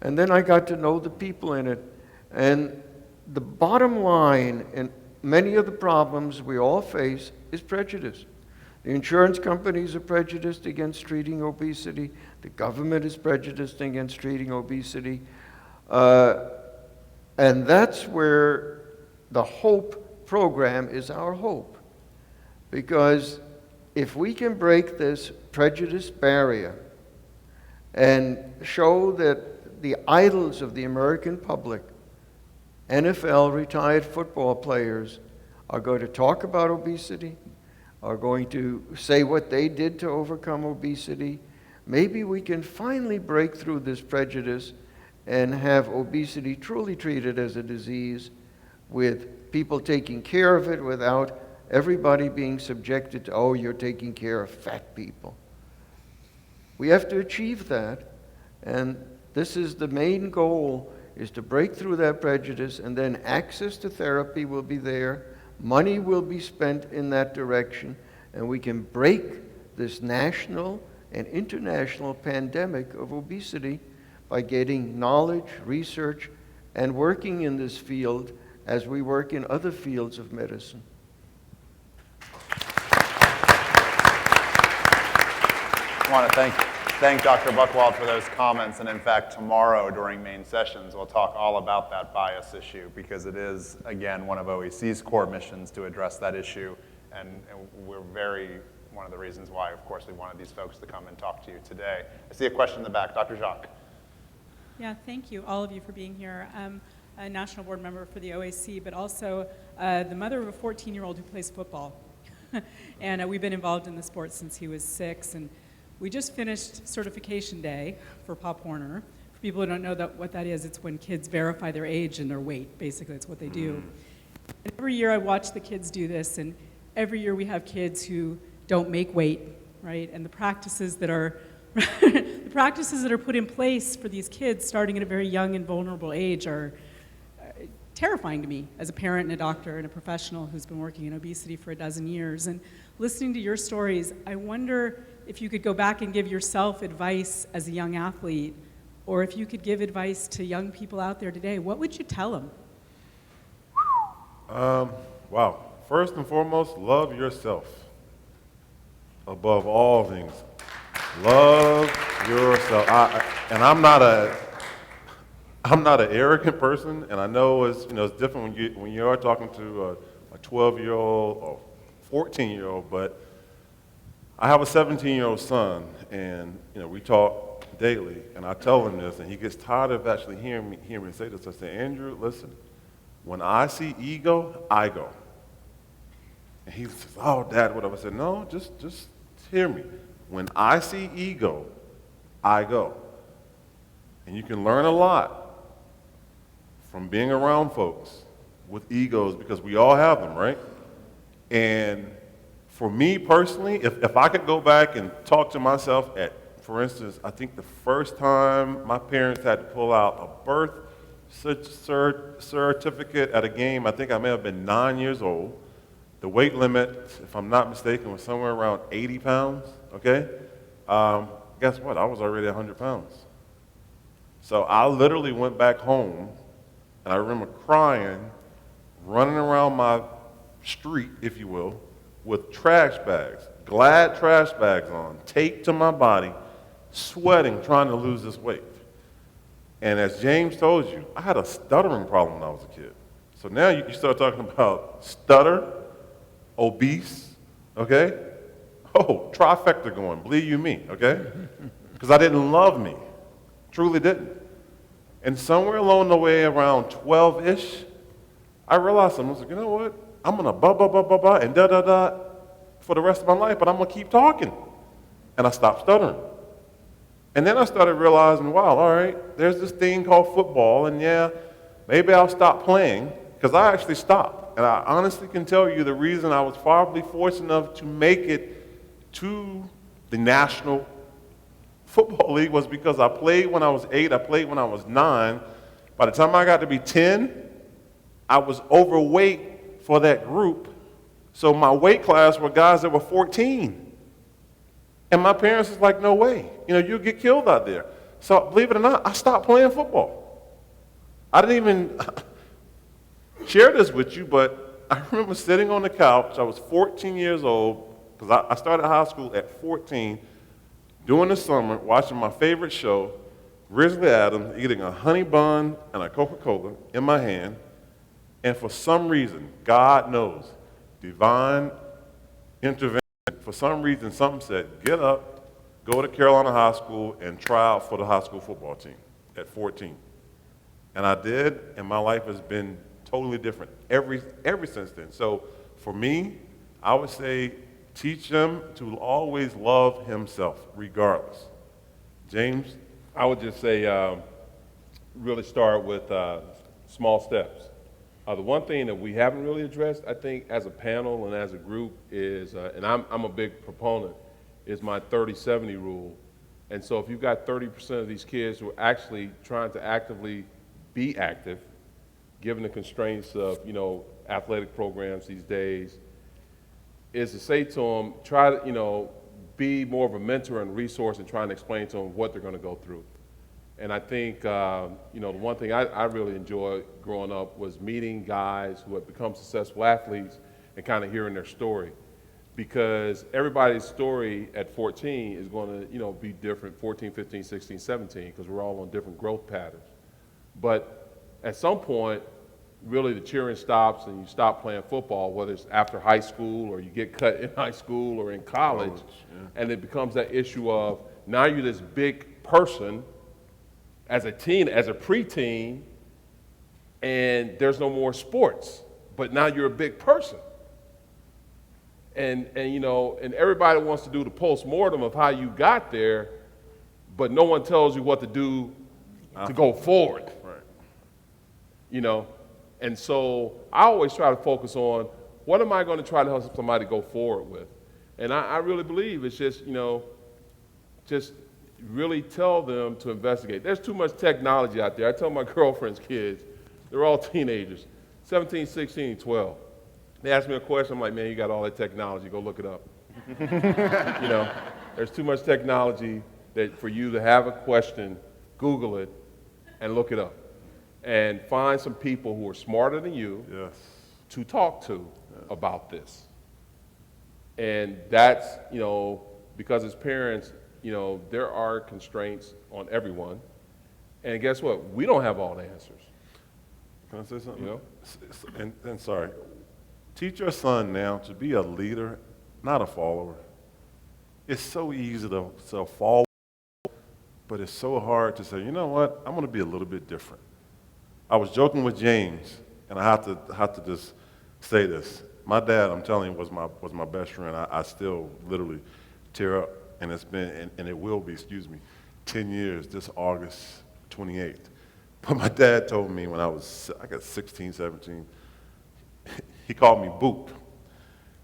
And then I got to know the people in it. And the bottom line in many of the problems we all face is prejudice. The insurance companies are prejudiced against treating obesity. The government is prejudiced against treating obesity. And that's where the HOPE program is our hope. Because if we can break this prejudice barrier and show that the idols of the American public, NFL retired football players, are going to talk about obesity, are going to say what they did to overcome obesity, maybe we can finally break through this prejudice and have obesity truly treated as a disease with people taking care of it without everybody being subjected to, oh, you're taking care of fat people. We have to achieve that, and this is the main goal, is to break through that prejudice, and then access to therapy will be there, money will be spent in that direction, and we can break this national and international pandemic of obesity by getting knowledge, research, and working in this field as we work in other fields of medicine. I want to thank Dr. Buchwald for those comments, and in fact, tomorrow during main sessions, we'll talk all about that bias issue, because it is, again, one of OEC's core missions to address that issue, and we're one of the reasons why, of course, we wanted these folks to come and talk to you today. I see a question in the back. Dr. Jacques. Yeah, thank you, all of you, for being here. I'm a national board member for the OAC, but also the mother of a 14-year-old who plays football. And we've been involved in the sport since he was 6, and we just finished certification day for Pop Warner. For people who don't know what that is, it's when kids verify their age and their weight. Basically, it's what they do. And every year I watch the kids do this, and every year we have kids who don't make weight, right? And the practices that are put in place for these kids starting at a very young and vulnerable age are terrifying to me as a parent and a doctor and a professional who's been working in obesity for a dozen years. And listening to your stories, I wonder if you could go back and give yourself advice as a young athlete, or if you could give advice to young people out there today, what would you tell them? Wow. First and foremost, love yourself. Above all things. Love yourself. I'm not an arrogant person, and I know it's different when you are talking to a 12-year-old or 14-year-old, but I have a 17-year-old son, and we talk daily, and I tell him this, and he gets tired of actually hearing me say this. I say, Andrew, listen, when I see ego, I go. And he says, oh, Dad, whatever. I said, no, just hear me. When I see ego, I go. And you can learn a lot from being around folks with egos because we all have them, right? And for me personally, if I could go back and talk to myself at, for instance, I think the first time my parents had to pull out a birth certificate at a game, I think I may have been 9 years old. The weight limit, if I'm not mistaken, was somewhere around 80 pounds, okay? Guess what? I was already 100 pounds. So I literally went back home, and I remember crying, running around my street, if you will, with trash bags, Glad trash bags on, taped to my body, sweating, trying to lose this weight. And as James told you, I had a stuttering problem when I was a kid. So now you start talking about stutter, obese, okay? Oh, trifecta going, believe you me, okay? Because I didn't love me, truly didn't. And somewhere along the way, around 12-ish, I realized something. I was like, you know what? I'm gonna blah, and da for the rest of my life, but I'm gonna keep talking. And I stopped stuttering. And then I started realizing, wow, all right, there's this thing called football, and yeah, maybe I'll stop playing, because I actually stopped. And I honestly can tell you the reason I was probably fortunate enough to make it to the National Football League was because I played when I was 8, I played when I was 9. By the time I got to be 10, I was overweight for that group. So my weight class were guys that were 14. And my parents was like, no way, you'll get killed out there. So believe it or not, I stopped playing football. I didn't even share this with you, but I remember sitting on the couch. I was 14 years old, because I started high school at 14, during the summer, watching my favorite show, Grizzly Adams, eating a honey bun and a Coca-Cola in my hand. And for some reason, God knows, divine intervention, for some reason, something said, get up, go to Carolina High School, and try out for the high school football team at 14. And I did, and my life has been totally different ever since then. So for me, I would say teach them to always love himself, regardless. James? I would just say really start with small steps. The one thing that we haven't really addressed, I think, as a panel and as a group is, and I'm a big proponent, is my 30-70 rule. And so if you've got 30% of these kids who are actually trying to actively be active, given the constraints of, athletic programs these days, is to say to them, try to, be more of a mentor and resource and trying to explain to them what they're going to go through. And I think, the one thing I really enjoyed growing up was meeting guys who had become successful athletes and kind of hearing their story. Because everybody's story at 14 is going to, be different, 14, 15, 16, 17, because we're all on different growth patterns. But at some point, really the cheering stops and you stop playing football, whether it's after high school or you get cut in high school or in college, and it becomes that issue of now you're this big person as a teen, as a preteen, and there's no more sports, but now you're a big person. And everybody wants to do the post-mortem of how you got there, but no one tells you what to do to go forward. Right. And so I always try to focus on what am I going to try to help somebody go forward with. And I really believe it's just, just really tell them to investigate. There's too much technology out there. I tell my girlfriend's kids, they're all teenagers, 17, 16, 12. They ask me a question, I'm like, man, you got all that technology, go look it up. There's too much technology that for you to have a question, Google it and look it up. And find some people who are smarter than you to talk to about this. And that's, because as parents, there are constraints on everyone. And guess what? We don't have all the answers. Can I say something? And sorry. Teach your son now to be a leader, not a follower. It's so easy to follow, but it's so hard to say, you know what? I'm going to be a little bit different. I was joking with James, and I have to just say this. My dad, I'm telling you, was my best friend. I still literally tear up and it's been, and it will be, 10 years this August 28th. But my dad told me when I was, I guess 16, 17, he called me Boop.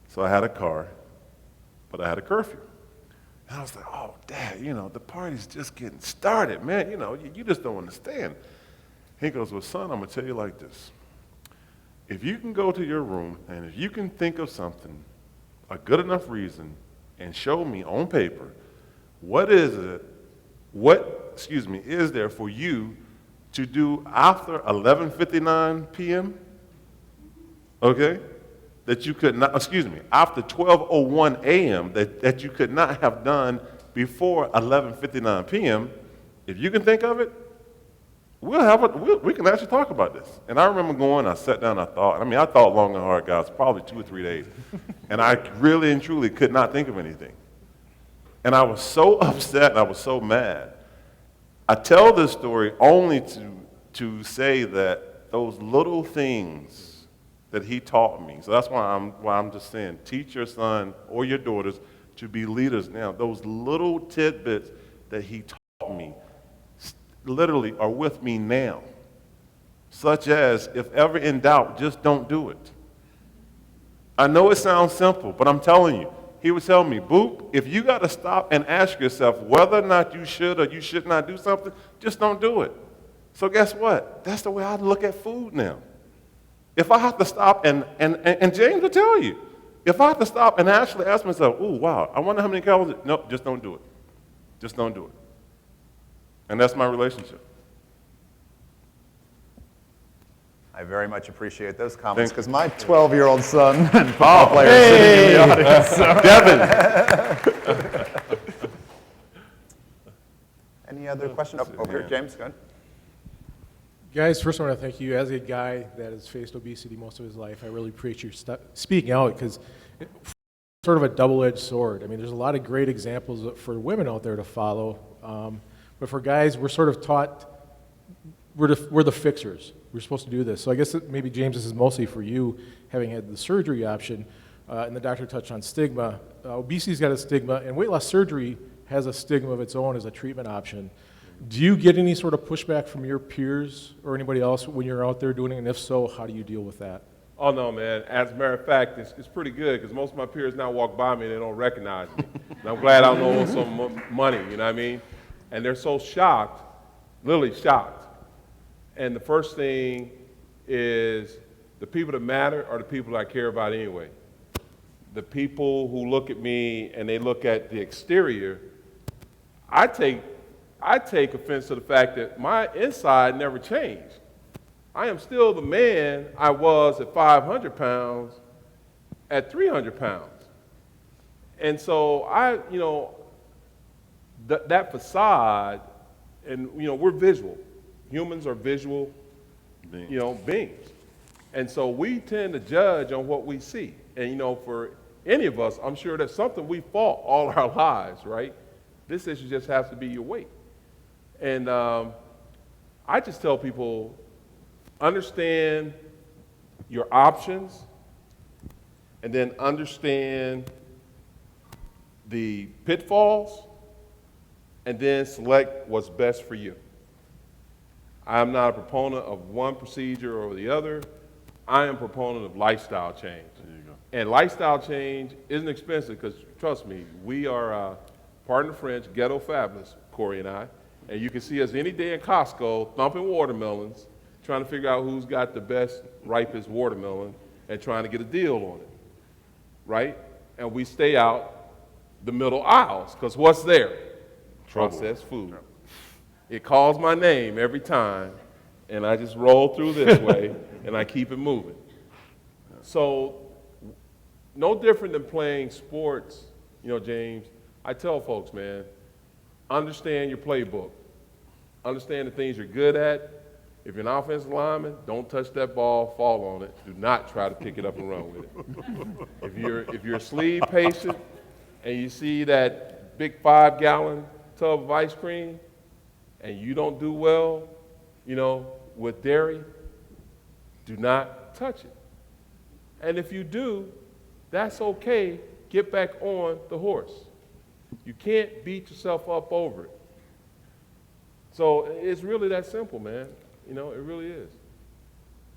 So I had a car, but I had a curfew. And I was like, oh, Dad, the party's just getting started, man. You just don't understand. He goes, well, son, I'm going to tell you like this. If you can go to your room and if you can think of something, a good enough reason, and show me on paper, is there for you to do after 11:59 p.m., okay? That you could not, after 12:01 a.m., that you could not have done before 11:59 p.m., if you can think of it, we can actually talk about this. And I remember I sat down, I thought long and hard, guys, probably 2 or 3 days. And I really and truly could not think of anything. And I was so upset and I was so mad. I tell this story only to say that those little things that he taught me, so that's why I'm just saying, teach your son or your daughters to be leaders now. Those little tidbits that he taught me literally are with me now, such as, if ever in doubt, just don't do it. I know it sounds simple, but I'm telling you, he would tell me, Boop, if you got to stop and ask yourself whether or not you should or you should not do something, just don't do it. So guess what? That's the way I look at food now. If I have to stop, and James will tell you, if I have to stop and actually ask myself, ooh, wow, I wonder how many calories, no, just don't do it. Just don't do it. And that's my relationship. I very much appreciate those comments because my 12-year-old son and football player is sitting in the audience. So. Devin. Any other questions? Over here, James, go ahead. Guys, first I want to thank you. As a guy that has faced obesity most of his life, I really appreciate your speaking out because it's sort of a double-edged sword. I mean, there's a lot of great examples for women out there to follow, but for guys, we're sort of taught we're the fixers. We're supposed to do this. So I guess maybe, James, this is mostly for you, having had the surgery option, and the doctor touched on stigma. Obesity's got a stigma, and weight loss surgery has a stigma of its own as a treatment option. Do you get any sort of pushback from your peers or anybody else when you're out there doing it? And if so, how do you deal with that? Oh, no, man. As a matter of fact, it's pretty good because most of my peers now walk by me and they don't recognize me. And I'm glad I don't owe some money, you know what I mean? And they're so shocked, literally shocked. And the first thing is the people that matter are the people that I care about anyway. The people who look at me and they look at the exterior, I take offense to the fact that my inside never changed. I am still the man I was at 500 pounds at 300 pounds. And so that facade, and we're visual. Humans are visual, beings. And so we tend to judge on what we see. And, for any of us, I'm sure that's something we fought all our lives, right? This issue just has to be your weight. And I just tell people, understand your options, and then understand the pitfalls, and then select what's best for you. I'm not a proponent of one procedure or the other. I am a proponent of lifestyle change. There you go. And lifestyle change isn't expensive because, trust me, we are, pardon the French, ghetto fabulous, Corey and I. And you can see us any day in Costco thumping watermelons, trying to figure out who's got the best, ripest watermelon and trying to get a deal on it, right? And we stay out the middle aisles because what's there? Processed food. It calls my name every time, and I just roll through this way, and I keep it moving. So, no different than playing sports, James. I tell folks, man, understand your playbook. Understand the things you're good at. If you're an offensive lineman, don't touch that ball, fall on it. Do not try to pick it up and run with it. If you're a sleeve patient and you see that big 5-gallon tub of ice cream, and you don't do well, with dairy, do not touch it. And if you do, that's okay. Get back on the horse. You can't beat yourself up over it. So it's really that simple, man. You know, it really is.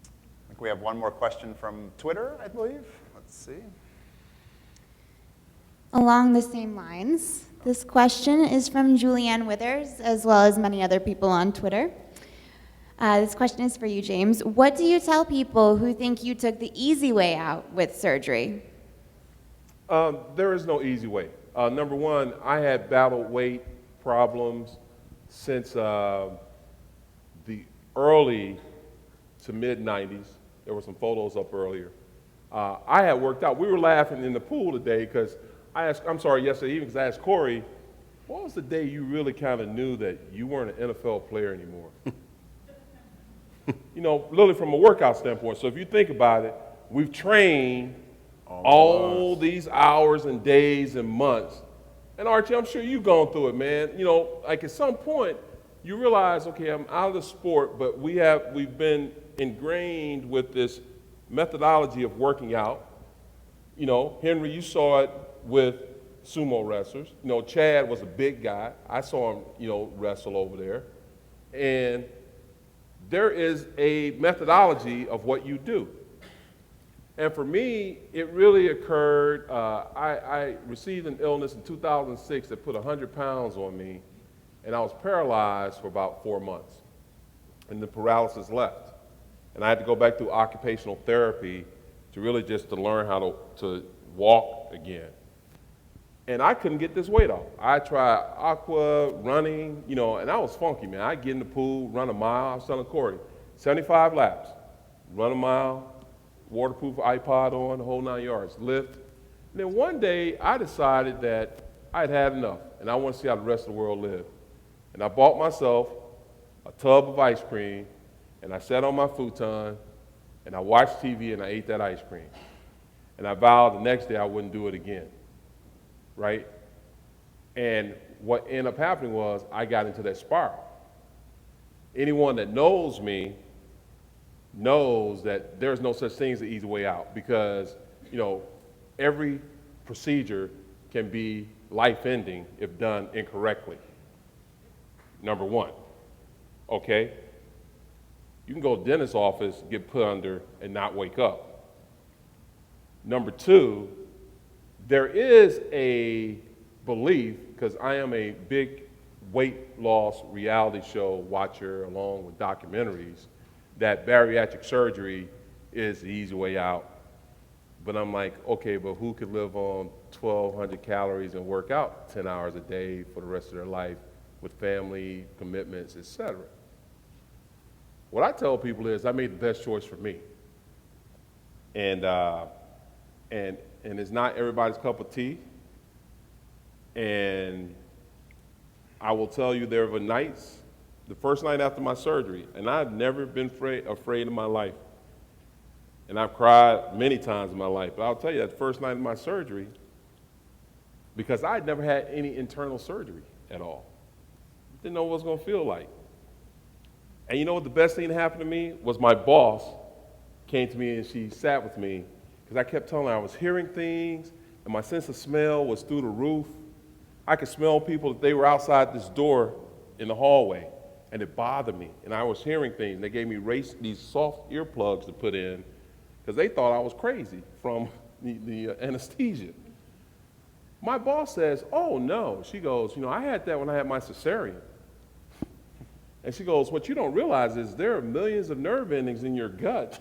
I think we have one more question from Twitter, I believe. Let's see. Along the same lines, this question is from Julianne Withers, as well as many other people on Twitter. This question is for you, James. What do you tell people who think you took the easy way out with surgery? There is no easy way. Number one, I had battled weight problems since the early to mid-90s. There were some photos up earlier. I had worked out. We were laughing in the pool today because yesterday evening, because I asked Corey, what was the day you really kind of knew that you weren't an NFL player anymore? You know, literally from a workout standpoint. So if you think about it, we've trained all these hours and days and months. And Archie, I'm sure you've gone through it, man. You know, like at some point, you realize, okay, I'm out of the sport, but we've been ingrained with this methodology of working out. You know, Henry, you saw it with sumo wrestlers. You know, Chad was a big guy. I saw him, you know, wrestle over there. And there is a methodology of what you do. And for me, it really occurred, I received an illness in 2006 that put 100 pounds on me, and I was paralyzed for about 4 months. And the paralysis left. And I had to go back through occupational therapy to really just to learn how to walk again. And I couldn't get this weight off. I tried aqua, running, you know, and I was funky, man. I'd get in the pool, run a mile. I was telling Corey, 75 laps, run a mile, waterproof iPod on, the whole 9 yards, lift. And then one day, I decided that I'd had enough, and I want to see how the rest of the world lived. And I bought myself a tub of ice cream, and I sat on my futon, and I watched TV, and I ate that ice cream. And I vowed the next day I wouldn't do it again, right? And what ended up happening was I got into that spiral. Anyone that knows me knows that there's no such thing as an easy way out because, you know, every procedure can be life-ending if done incorrectly. Number one, okay? You can go to the dentist's office, get put under, and not wake up. Number two, there is a belief, because I am a big weight loss reality show watcher along with documentaries, that bariatric surgery is the easy way out. But I'm like, okay, but who could live on 1,200 calories and work out 10 hours a day for the rest of their life with family, commitments, etc.? What I tell people is I made the best choice for me. And it's not everybody's cup of tea. And I will tell you there were nights, the first night after my surgery, and I've never been afraid in my life. And I've cried many times in my life, but I'll tell you that first night of my surgery, because I'd never had any internal surgery at all. Didn't know what it was going to feel like. And you know what the best thing that happened to me was my boss came to me and she sat with me, because I kept telling her I was hearing things, and my sense of smell was through the roof. I could smell people if they were outside this door in the hallway, and it bothered me. And I was hearing things. They gave me these soft earplugs to put in because they thought I was crazy from the anesthesia. My boss says, oh, no. She goes, you know, I had that when I had my cesarean. And she goes, what you don't realize is there are millions of nerve endings in your gut.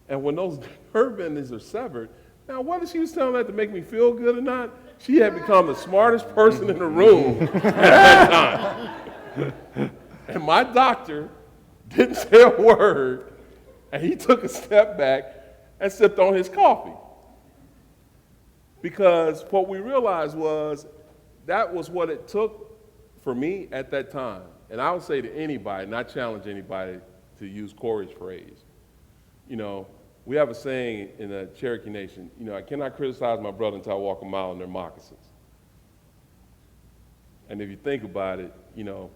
And when those nerve endings are severed, now whether she was telling that to make me feel good or not, she had become the smartest person in the room at that time. And my doctor didn't say a word, and he took a step back and sipped on his coffee. Because what we realized was that was what it took for me at that time. And I would say to anybody, not challenge anybody to use Corey's phrase, you know, we have a saying in the Cherokee Nation, you know, I cannot criticize my brother until I walk a mile in their moccasins. And if you think about it, you know,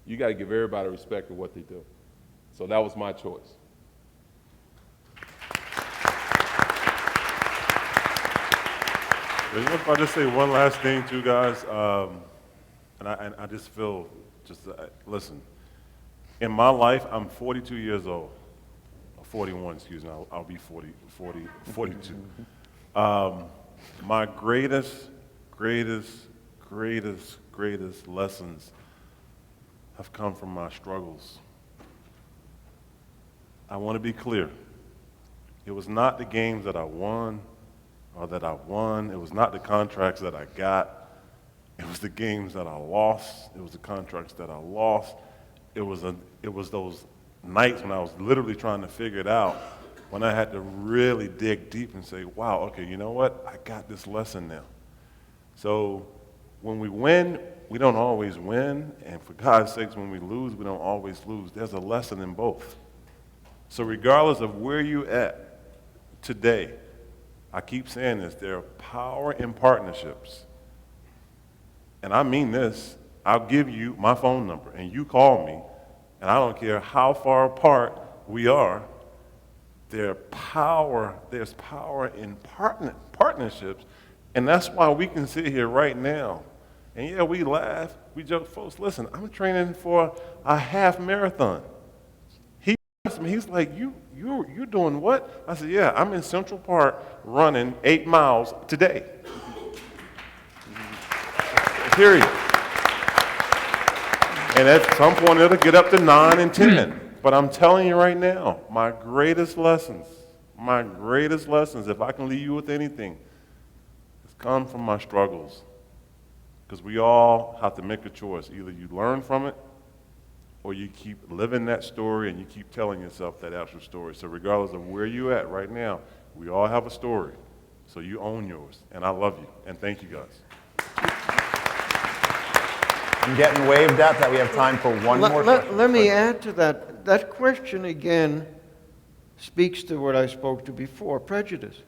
you got to give everybody respect for what they do. So that was my choice. You know, if I just say one last thing to you guys, and I just feel, listen, in my life, I'm 42 years old, or 41, excuse me, I'll be 42. My greatest lessons have come from my struggles. I want to be clear. It was not the games that I won or that I won. It was not the contracts that I got. It was the games that I lost. It was the contracts that I lost. It was those nights when I was literally trying to figure it out, when I had to really dig deep and say, wow, okay, you know what? I got this lesson now. So when we win, we don't always win. And for God's sakes, when we lose, we don't always lose. There's a lesson in both. So regardless of where you're at today, I keep saying this, there are power in partnerships. And I mean this, I'll give you my phone number and you call me, and I don't care how far apart we are, there's power in partnerships, and that's why we can sit here right now. And yeah, we laugh, we joke, folks, listen, I'm training for a half marathon. He asked me, he's like, you're doing what? I said, yeah, I'm in Central Park running 8 miles today. Period. And at some point it'll get up to 9 and 10. But I'm telling you right now, my greatest lessons, if I can leave you with anything, has come from my struggles. Because we all have to make a choice. Either you learn from it, or you keep living that story and you keep telling yourself that actual story. So regardless of where you're at right now, we all have a story. So you own yours. And I love you. And thank you guys. I'm getting waved at that we have time for one more question. Let me add to that. That question again speaks to what I spoke to before, prejudice.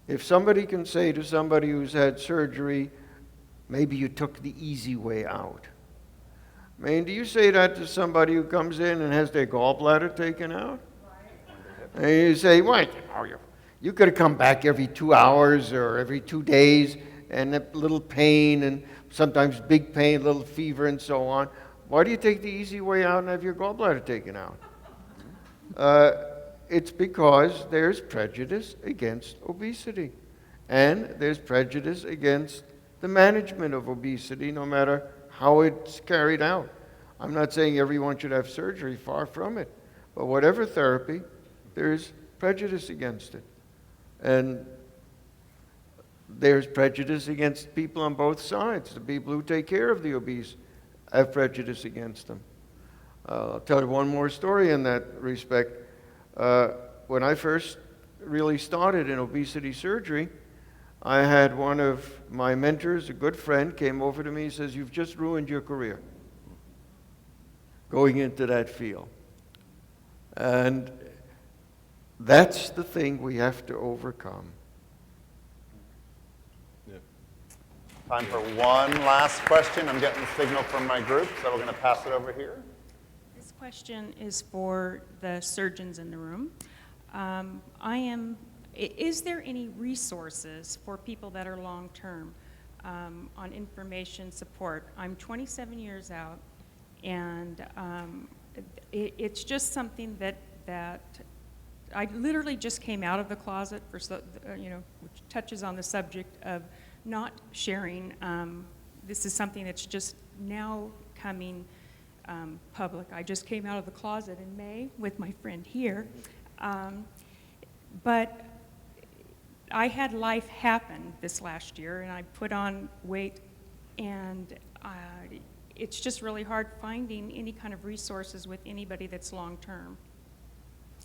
If somebody can say to somebody who's had surgery, maybe you took the easy way out. I mean, do you say that to somebody who comes in and has their gallbladder taken out? And you say, what? You could have come back every 2 hours or every 2 days, and a little pain, and sometimes big pain, a little fever, and so on. Why do you take the easy way out and have your gallbladder taken out? It's because there's prejudice against obesity. And there's prejudice against the management of obesity, no matter how it's carried out. I'm not saying everyone should have surgery, far from it. But whatever therapy, there's prejudice against it. And there's prejudice against people on both sides. The people who take care of the obese have prejudice against them. I'll tell you one more story in that respect. When I first really started in obesity surgery, I had one of my mentors, a good friend, came over to me and says, you've just ruined your career going into that field. And that's the thing we have to overcome. Time for one last question. I'm getting the signal from my group, so we're going to pass it over here. This question is for the surgeons in the room. Is there any resources for people that are long-term on information support? I'm 27 years out, and it's just something that I literally just came out of the closet for, which touches on the subject of not sharing. This is something that's just now coming public. I just came out of the closet in May with my friend here. But I had life happen this last year, and I put on weight, and it's just really hard finding any kind of resources with anybody that's long-term.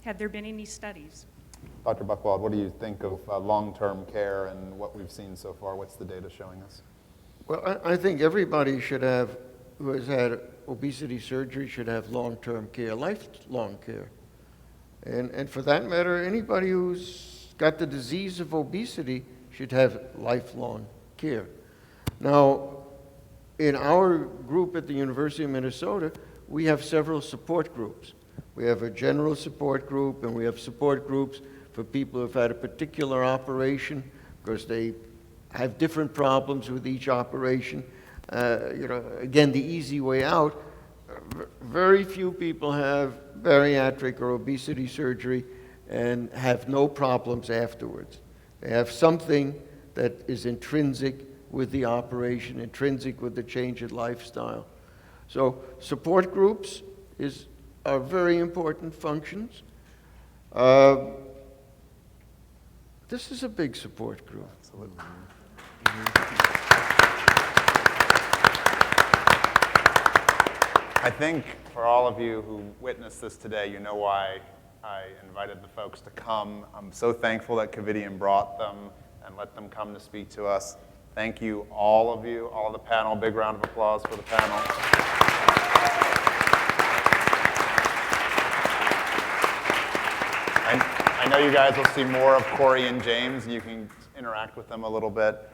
Have there been any studies? Dr. Buchwald, what do you think of long-term care and what we've seen so far? What's the data showing us? Well, I think everybody should have, who has had obesity surgery, should have long-term care, lifelong care. And for that matter, anybody who's got the disease of obesity should have lifelong care. Now, in our group at the University of Minnesota, we have several support groups. We have a general support group, and we have support groups for people who've had a particular operation, because they have different problems with each operation. Again, the easy way out, very few people have bariatric or obesity surgery and have no problems afterwards. They have something that is intrinsic with the operation, intrinsic with the change in lifestyle. So support groups are very important functions. This is a big support group. Absolutely. I think for all of you who witnessed this today, you know why I invited the folks to come. I'm so thankful that Covidian brought them and let them come to speak to us. Thank you, all of the panel. Big round of applause for the panel. I know you guys will see more of Corey and James, and you can interact with them a little bit.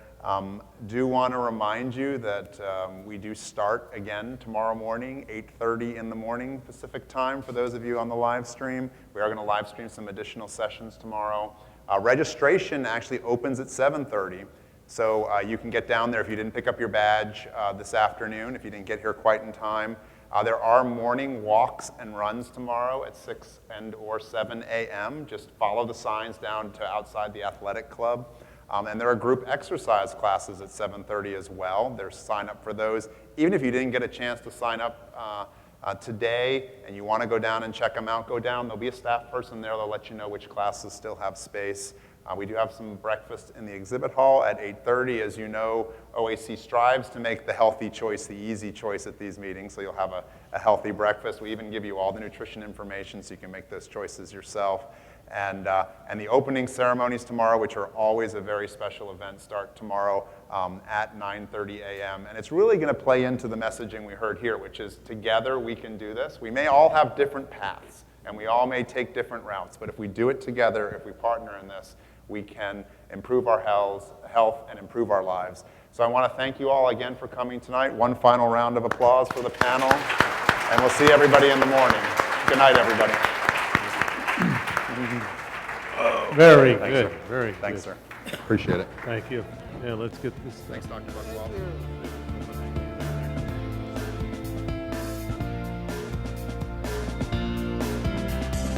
Do want to remind you that we do start again tomorrow morning, 8:30 in the morning Pacific time for those of you on the live stream. We are going to live stream some additional sessions tomorrow. Registration actually opens at 7:30, so you can get down there if you didn't pick up your badge this afternoon, if you didn't get here quite in time. There are morning walks and runs tomorrow at 6 and/or 7 a.m. Just follow the signs down to outside the athletic club. And there are group exercise classes at 7:30 as well. There's sign up for those. Even if you didn't get a chance to sign up today and you want to go down and check them out, go down. There'll be a staff person there. They'll let you know which classes still have space. We do have some breakfast in the exhibit hall at 8:30. As you know, OAC strives to make the healthy choice the easy choice at these meetings, so you'll have a healthy breakfast. We even give you all the nutrition information so you can make those choices yourself. And the opening ceremonies tomorrow, which are always a very special event, start tomorrow at 9:30 a.m. And it's really going to play into the messaging we heard here, which is together we can do this. We may all have different paths, and we all may take different routes, but if we do it together, if we partner in this, we can improve our health and improve our lives. So I want to thank you all again for coming tonight. One final round of applause for the panel, and we'll see everybody in the morning. Good night, everybody. Very good, very good. Thanks, sir. Appreciate it. Thank you. Yeah, let's get this. Thanks, Dr. Buckwell.